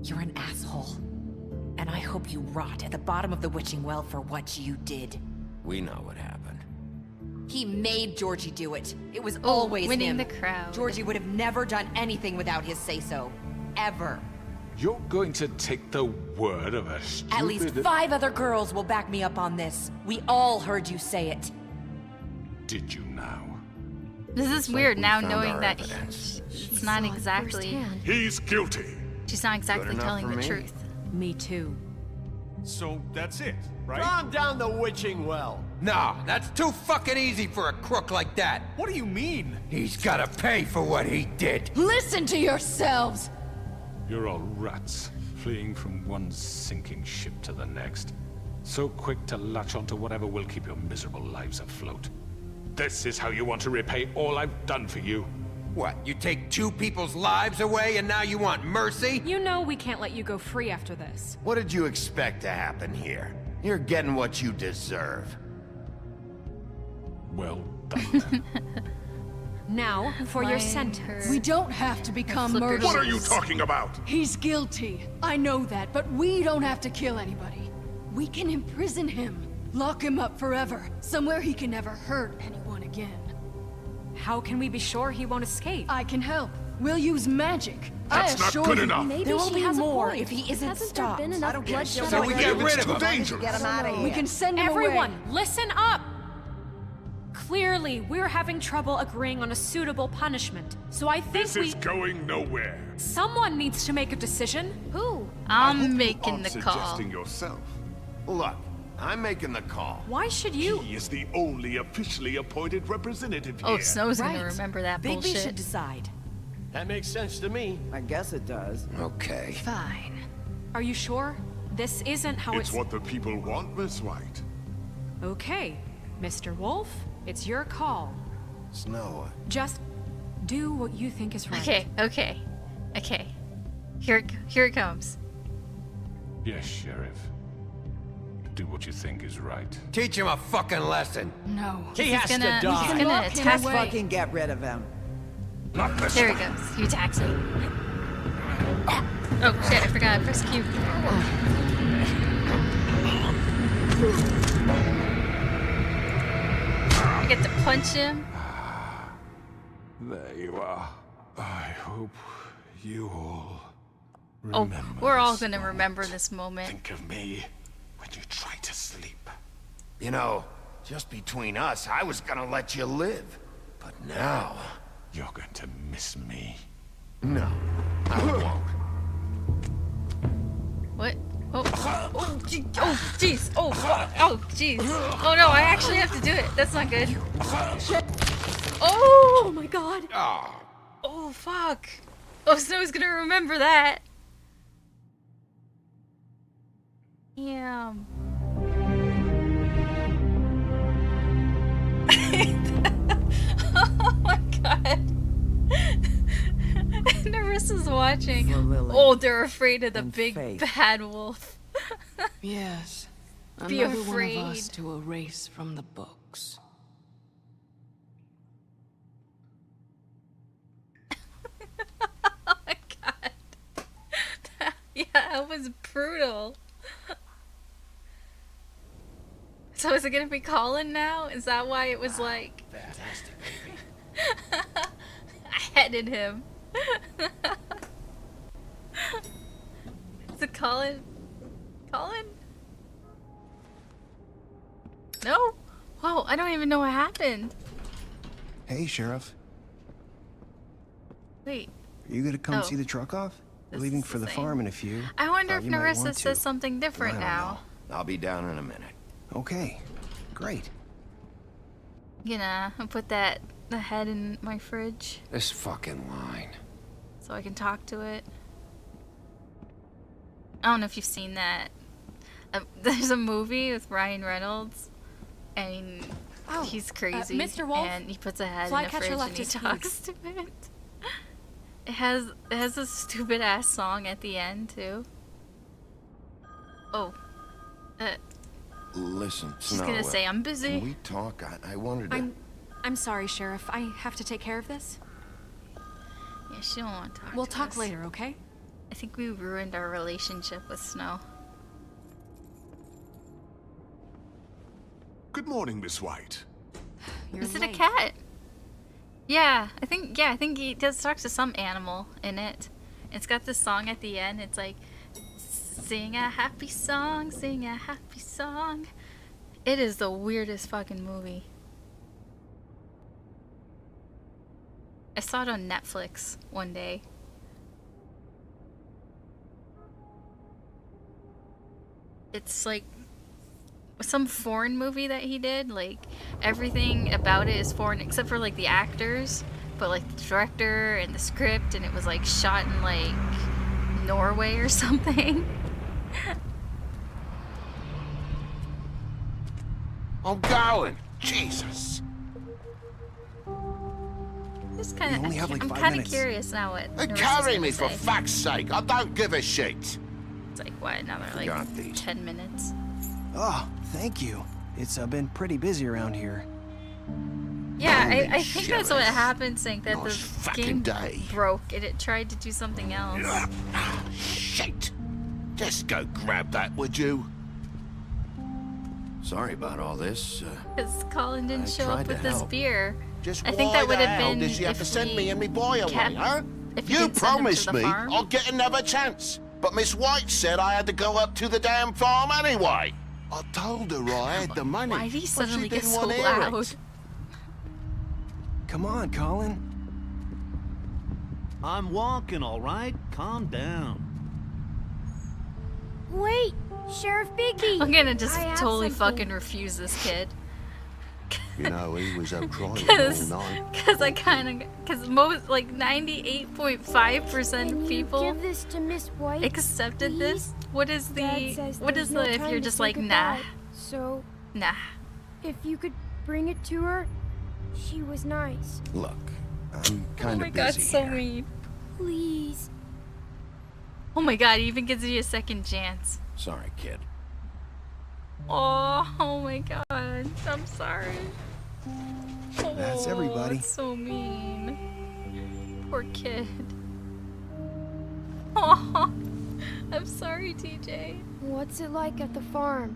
you're an asshole. And I hope you rot at the bottom of the witching well for what you did. We know what happened. He made Georgie do it. It was Oh, always winning him. the crowd. Georgie would have never done anything without his say-so. Ever. You're going to take the word of a stupid... At least 5 other girls will back me up on this. We all heard you say it. Did you now? This is like weird we now found knowing our that evidence. it's not exactly. He's guilty. She's not exactly enough telling for the me. truth. Me too. So that's it, right? Calm down the witching well. No, that's too fucking easy for a crook like that. What do you mean? He's gotta pay for what he did. Listen to yourselves! You're all rats, fleeing from one sinking ship to the next. So quick to latch onto whatever will keep your miserable lives afloat. This is how you want to repay all I've done for you? What, you take 2 people's lives away and now you want mercy? You know we can't let you go free after this. What did you expect to happen here? You're getting what you deserve. Well done. Now, for your sentence. We don't have to become murderers. What are you talking about? He's guilty. I know that, but we don't have to kill anybody. We can imprison him. Lock him up forever. Somewhere he can never hurt anyone again. How can we be sure he won't escape? I can help. We'll use magic. That's not good enough. Maybe There will she be has more a point. if he isn't Hasn't stopped. there been enough bloodshed So we get rid of It's too him. dangerous. Get him out of here. We can send him Everyone, away. listen up! Clearly, we're having trouble agreeing on a suitable punishment. So I think This is going nowhere. someone needs to make a decision. Who? I'm making Aren't the call. suggesting yourself. Look, I'm making the call. Why should you? He is the only officially appointed representative Oh, here. Snow's gonna Right. remember that Bigby bullshit. should decide. That makes sense to me. I guess it does. Okay. Fine. Are you sure? This isn't how It's what the people want, Miss White. Okay, Mr. Wolf, it's your call. Snow. Just do what you think is right. Okay. Here it comes. Yes, Sheriff. Do what you think is right. Teach him a fucking lesson. No. He has to die. He's gonna Lock him attack. away. Fucking get rid of him. Not this There he time. goes. He attacks me. Oh shit! I forgot. I pressed Q. I get to punch him. There you are. I hope you all Oh, remember. we're all this gonna moment. remember this moment. Think of me when you try to sleep. You know, just between us, I was gonna let you live. But now... You're going to miss me. No, I won't. What? Oh, jeez. Oh, jeez. Oh no, I actually have to do it. That's not good. Oh my god. Oh fuck. Oh, Snow's gonna remember that. Damn. Oh my god. Narissa's watching. Oh, they're afraid of the big bad wolf. Yes. Be Another afraid. one of us to erase from the books. Oh my god. Yeah, that was brutal. So is it gonna be Colin now? Is that why it was like... Fantastic, baby. I headed him. Is it Colin? Colin? No? Whoa, I don't even know what happened. Hey, Sheriff. Wait. Are you gonna come Oh. see the truck off? We're This leaving is for the the same. farm in a few. I wonder Thought if you might Narissa want says to. something different I don't now. I'll be down in a minute. Okay, great. Gonna put the head in my fridge This fucking line. so I can talk to it. I don't know if you've seen that. There's a movie with Ryan Reynolds, and he's crazy. Mr. Wolf, and he puts a head in Flycatcher the fridge left and he his talks to it. It has a stupid ass song at the end too. Oh, Listen, she's Snow. gonna say I'm Can busy. we talk? I wanted to... I'm sorry, Sheriff. I have to take care of this. Yeah, she don't want to talk. We'll to talk us. later, okay? I think we ruined our relationship with Snow. Good morning, Miss White. Is it a cat? Yeah, I think he does talk to some animal in it. It's got this song at the end. It's like, sing a happy song, sing a happy song. It is the weirdest fucking movie. I saw it on Netflix one day. It's like some foreign movie that he did. Like everything about it is foreign except for like the actors, but like the director and the script, and it was like shot in like Norway or something. I'm going. Jesus. Just kind only have, of. like, I'm 5 kind of minutes. curious now what. Hey, Nerissa's carry gonna me for say. fuck's sake. I don't give a shit. It's like what? Another like Got these. 10 minutes. Oh, thank you. It's been pretty busy around here. Yeah, Holy I think that's what shivers. happened, Sink, that Nice the fucking game day. broke and it tried to do something else. Shit. Just go grab that, would you? Sorry about all this. Because Colin didn't I show tried up to with this help. beer. Just I think why that would the have hell been did she have if to send we me and me boy away, kept- huh? if we You didn't send him to promised the me farm. I'll get another chance. But Miss White said I had to go up to the damn farm anyway. I told her I had the money. Why did he but suddenly she get didn't so want to hear loud? it. Come on, Colin. I'm walking, all right? Calm down. Wait, Sheriff Bigby. I'm gonna just I have totally something. fucking refuse this kid. You know, he was out crying all night. Because I kind of, because most, like 98.5% Can of you people give this to Miss White, accepted this. What is Dad the, says what there's is no the, if time you're to just say like, goodbye. nah, So, nah. if you could bring it to her, she was nice. Look, I'm Oh kind my of god, busy so here. mean. Please. Oh my god, he even gives you a second chance. Sorry, kid. Oh my god, I'm sorry. That's Oh, everybody. That's so mean. Poor kid. Oh, I'm sorry, TJ. What's it like at the farm?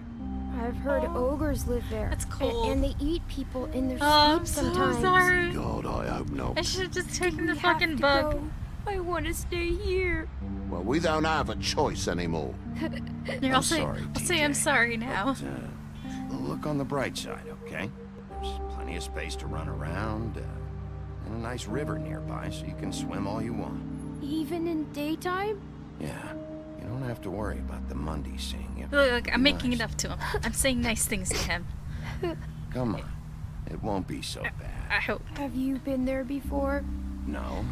I've heard ogres live there. It's cold. And they eat people in their Oh, I'm sleep so sometimes. sorry. God, I hope not. I should have just taken the We have fucking to bug. go. I want to stay here. Well, we don't have a choice anymore. Here, I'll say, sorry, I'll say I'm sorry now. Look on the bright side, okay? There's plenty of space to run around, and a nice river nearby, so you can swim all you want. Even in daytime? Yeah, you don't have to worry about the Monday seeing you. Look, I'm making it up to him. I'm saying nice things to him. Come on, it won't be so bad. I hope. Have you been there before? No,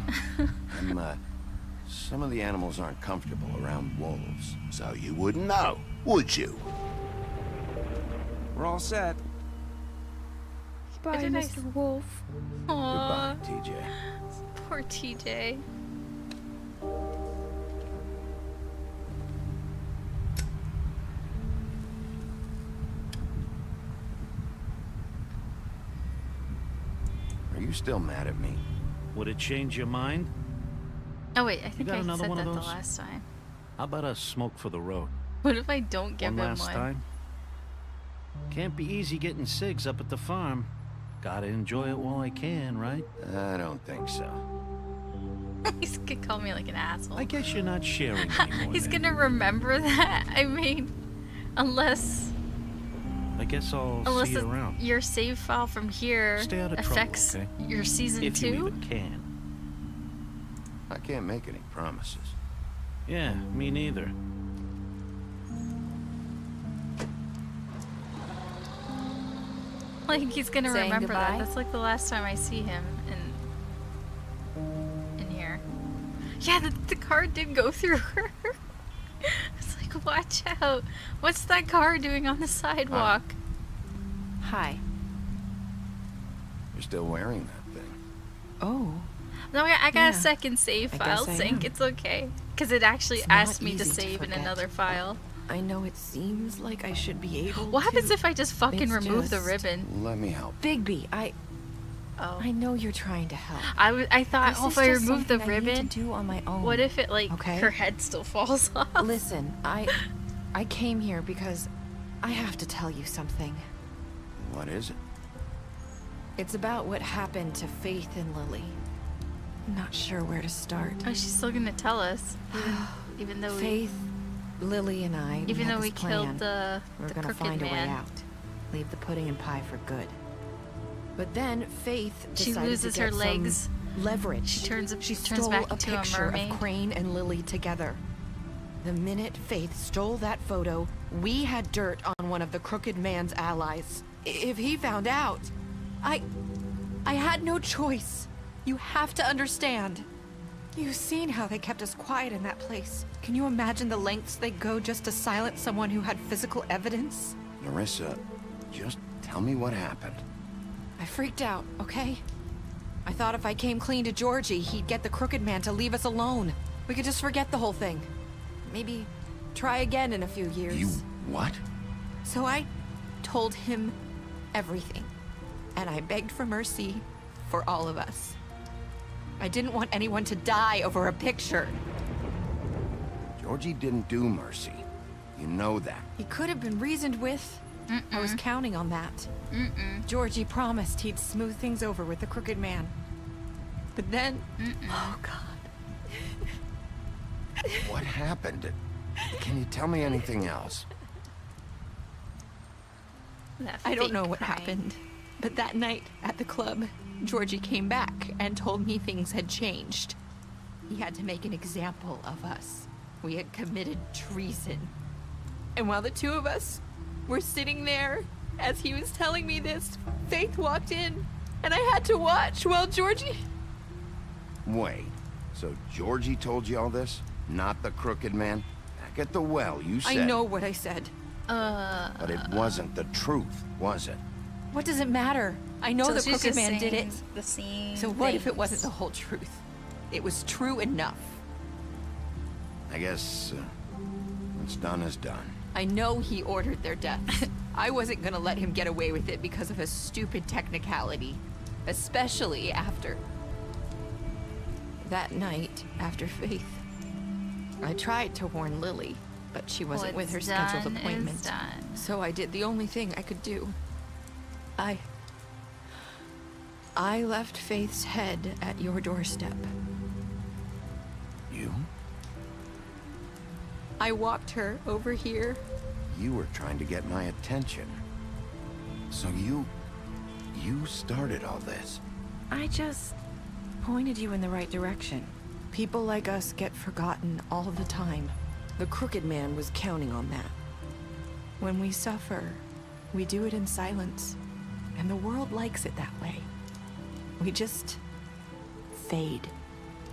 some of the animals aren't comfortable around wolves. So you wouldn't know, would you? We're all set. Bye, did I Mr. Wolf. Aww, Goodbye, TJ. poor TJ. Are you still mad at me? Would it change your mind? Oh wait, I think got I another said one that of the those? last time. How about a smoke for the road? What if I don't give One him last one? time? Can't be easy getting cigs up at the farm. Gotta enjoy it while I can, right? I don't think so. He's gonna call me like an asshole. I guess you're not sharing anymore. He's then. gonna remember that. I mean, unless I guess I'll unless see you around. your save file from here Stay out of trouble, affects okay? your season If you 2. even can. I can't make any promises. Yeah, me neither. Like he's gonna Saying remember that. goodbye? That's like the last time I see him in here. Yeah, the car did go through her. It's like, watch out. What's that car doing on the sidewalk? Hi. You're still wearing that thing. Oh. No, I got Yeah, a second save I file guess I sync. am. It's okay. Because it actually It's not asked me to easy to save in forget. another file. I know it seems like I should be able What to. happens if I just fucking It's remove the just- ribbon? Let me help. Bigby, Oh. I know you're trying to help. I thought, This oh, is if I just remove the something I need ribbon, to do on my own. what if it, like, Okay? her head still falls off? Listen, I came here because I have to tell you something. What is it? It's about what happened to Faith and Lily. I'm not sure where to start. Oh, she's still gonna tell us. Even though Faith, Lily, and I. Even had though this we killed plan. the We're gonna crooked find a way man. out. Leave the pudding and pie for good. But then Faith She decided loses to get her legs. some leverage. She turns She turns stole back a into a picture mermaid. of Crane and Lily together. The minute Faith stole that photo, we had dirt on one of the Crooked Man's allies. If he found out, I had no choice. You have to understand. You've seen how they kept us quiet in that place. Can you imagine the lengths they go just to silence someone who had physical evidence? Nerissa, just tell me what happened. I freaked out, okay? I thought if I came clean to Georgie, he'd get the Crooked Man to leave us alone. We could just forget the whole thing. Maybe try again in a few years. You what? So I told him everything. And I begged for mercy for all of us. I didn't want anyone to die over a picture. Georgie didn't do mercy. You know that. He could have been reasoned with. I was counting on that. Georgie promised he'd smooth things over with the Crooked Man. But then... Oh, God. What happened? Can you tell me anything else? I don't know what happened. But that night at the club, Georgie came back and told me things had changed. He had to make an example of us. We had committed treason. And while the two of us were sitting there, as he was telling me this, Faith walked in, and I had to watch while Georgie... Wait, so Georgie told you all this? Not the Crooked Man? Back at the well, you said... I know what I said. But it wasn't the truth, was it? What does it matter? I know the Crooked Man did it. The same So what if it things. wasn't the whole truth? It was true enough. I guess what's done is done. I know he ordered their deaths. I wasn't gonna let him get away with it because of a stupid technicality. Especially after... that night, after Faith. I tried to warn Lily, but she wasn't with her scheduled appointment. So I did the only thing I could do. I left Faith's head at your doorstep. You? I walked her over here. You were trying to get my attention. So you started all this. I just pointed you in the right direction. People like us get forgotten all the time. The Crooked Man was counting on that. When we suffer, we do it in silence. And the world likes it that way. We just fade.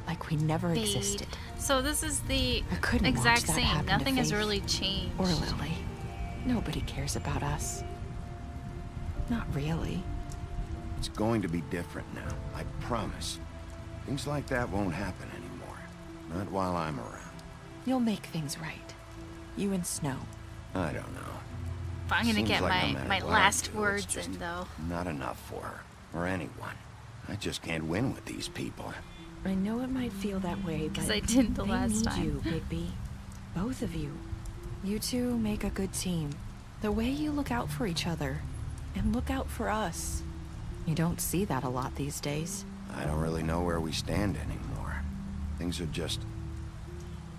Like we never existed. So this is the couldn't exact watch that same. happen to Nothing has Faith really changed. Or Lily. Nobody cares about us. Not really. It's going to be different now, I promise. Things like that won't happen anymore. Not while I'm around. You'll make things right. You and Snow. I don't know. I'm gonna Seems get like no my matter what I last do, words it's just in though. Not enough for her, or anyone. I just can't win with these people. I know it might feel that way, but 'Cause I didn't the they last need time. you, Bigby. Both of you. You two make a good team. The way you look out for each other, and look out for us. You don't see that a lot these days. I don't really know where we stand anymore. Things are just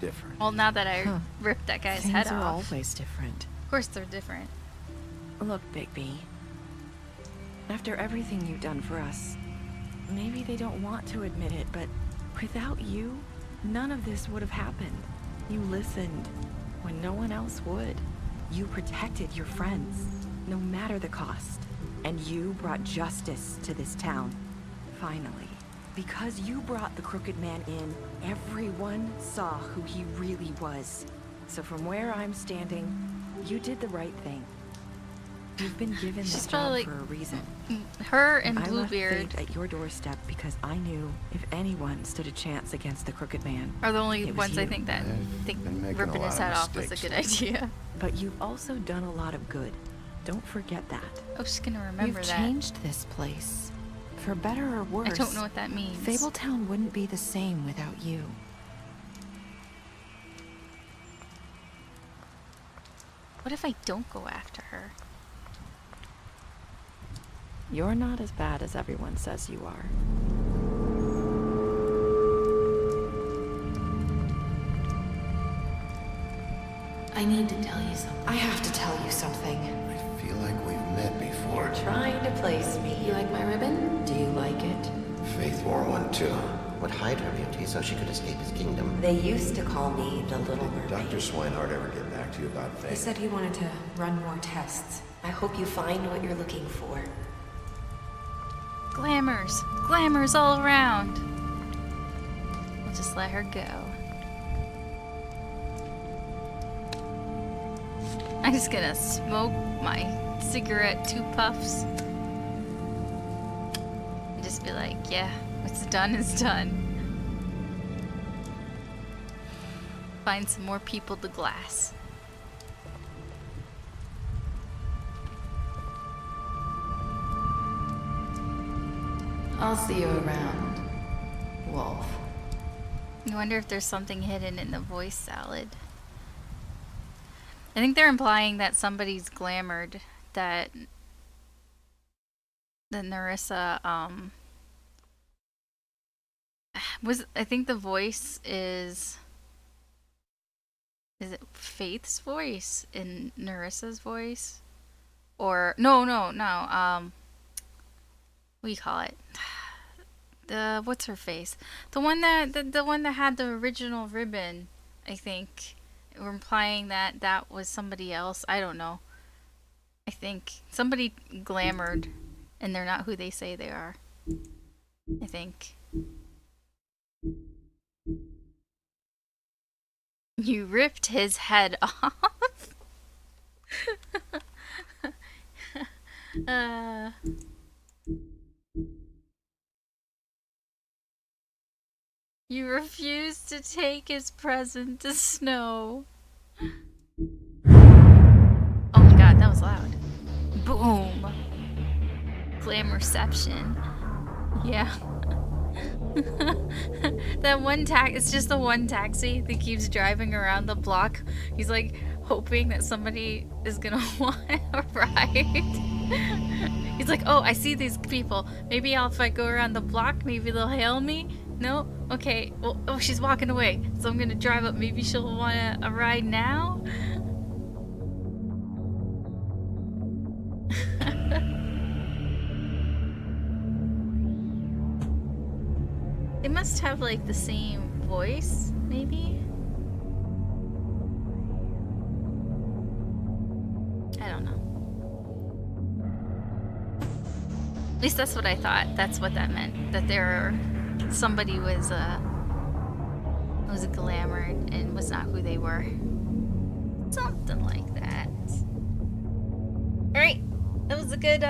different. Well, now that I ripped that guy's head Things are off. always different. Of course they're different. Look, Bigby. After everything you've done for us, maybe they don't want to admit it, but without you, none of this would have happened. You listened when no one else would. You protected your friends, no matter the cost. And you brought justice to this town. Finally. Because you brought the Crooked Man in, everyone saw who he really was. So from where I'm standing, you did the right thing. You've been given this job probably for a reason. Her and I left Bluebeard Faith at your doorstep because I knew if anyone stood a chance against the Crooked Man, are the only it was ones I you. think that think been making ripping a his lot head of off was a good mistakes idea. But you've also done a lot of good. Don't forget that. I was just gonna remember You've that. changed this place. For better or worse. I don't know what that means. Fabletown wouldn't be the same without you. What if I don't go after her? You're not as bad as everyone says you are. I need to tell you something. I have to tell you something. I feel like we've met before. You're trying to place me. You like my ribbon? Do you like it? Faith wore one too. would hide her beauty so she could escape his kingdom. They used to call me the Little Mermaid. Dr. Swinehart ever get back to you about He Faith? said he wanted to run more tests. I hope you find what you're looking for. Glamours. Glamours all around. We'll just let her go. I'm just gonna smoke my cigarette 2 puffs. And just be like, yeah, what's done is done. Find some more people to glass. I'll see you around, Wolf. I wonder if there's something hidden in the voice salad. I think they're implying that somebody's glamored, that Nerissa, I think the voice is it Faith's voice in Nerissa's voice? Or, no, what do you call it? The, what's her face? The one that, the one that had the original ribbon, I think. We're implying that that was somebody else. I don't know. I think somebody glamored and they're not who they say they are. I think. You ripped his head off. You refused to take his present to Snow. Oh my god, that was loud. Boom. Glam reception. Yeah. That one it's just the one taxi that keeps driving around the block. He's like hoping that somebody is gonna want a ride. He's like, oh, I see these people. Maybe if I go around the block, maybe they'll hail me. No? Okay. Well, oh, she's walking away. So I'm gonna drive up. Maybe she'll want a ride now? They must have like the same voice, maybe? I don't know. At least that's what I thought. That's what that meant. That somebody was glamored and was not who they were. Something like that. Alright. That was a good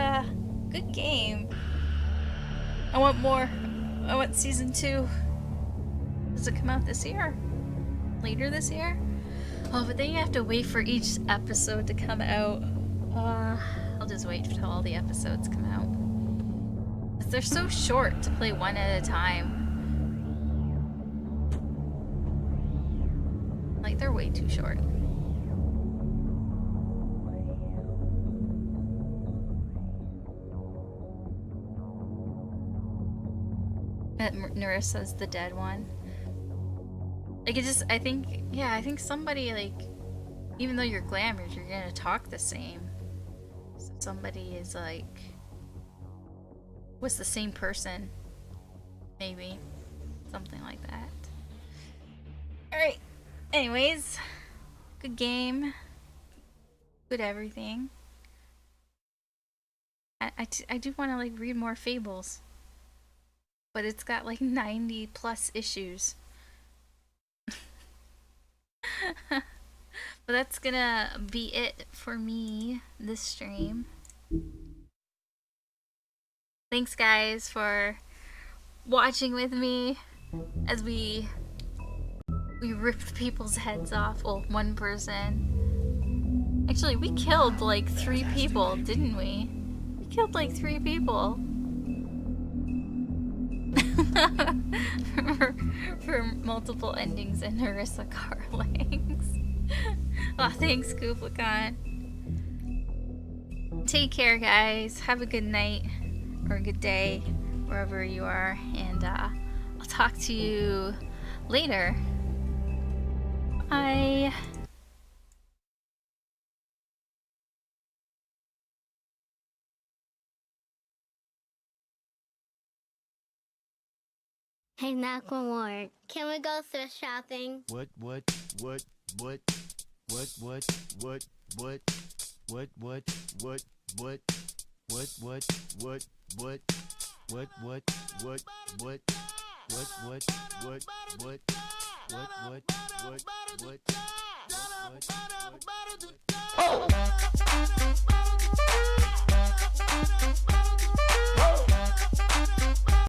game. I want more. I want season 2. Does it come out this year? Later this year? Oh, but then you have to wait for each episode to come out. I'll just wait until all the episodes come out. They're so short to play one at a time. Like, they're way too short. Nerissa's the dead one. Like, I think somebody, like, even though you're glamored, you're gonna talk the same. So somebody is, like, was the same person. Maybe. Something like that. Alright. Anyways. Good game. Good everything. I do want to, like, read more Fables. But it's got like 90 plus issues. But that's gonna be it for me this stream. Thanks guys for watching with me as we ripped people's heads off. Well, one person. Actually, we killed like 3 people, didn't we? We killed like 3 people. for multiple endings and Nerissa Carlings. Oh, thanks, Kublakon. Take care, guys. Have a good night or a good day wherever you are, and I'll talk to you later. Bye. Hey, knock one more. Can we go thrift shopping? What? Oh!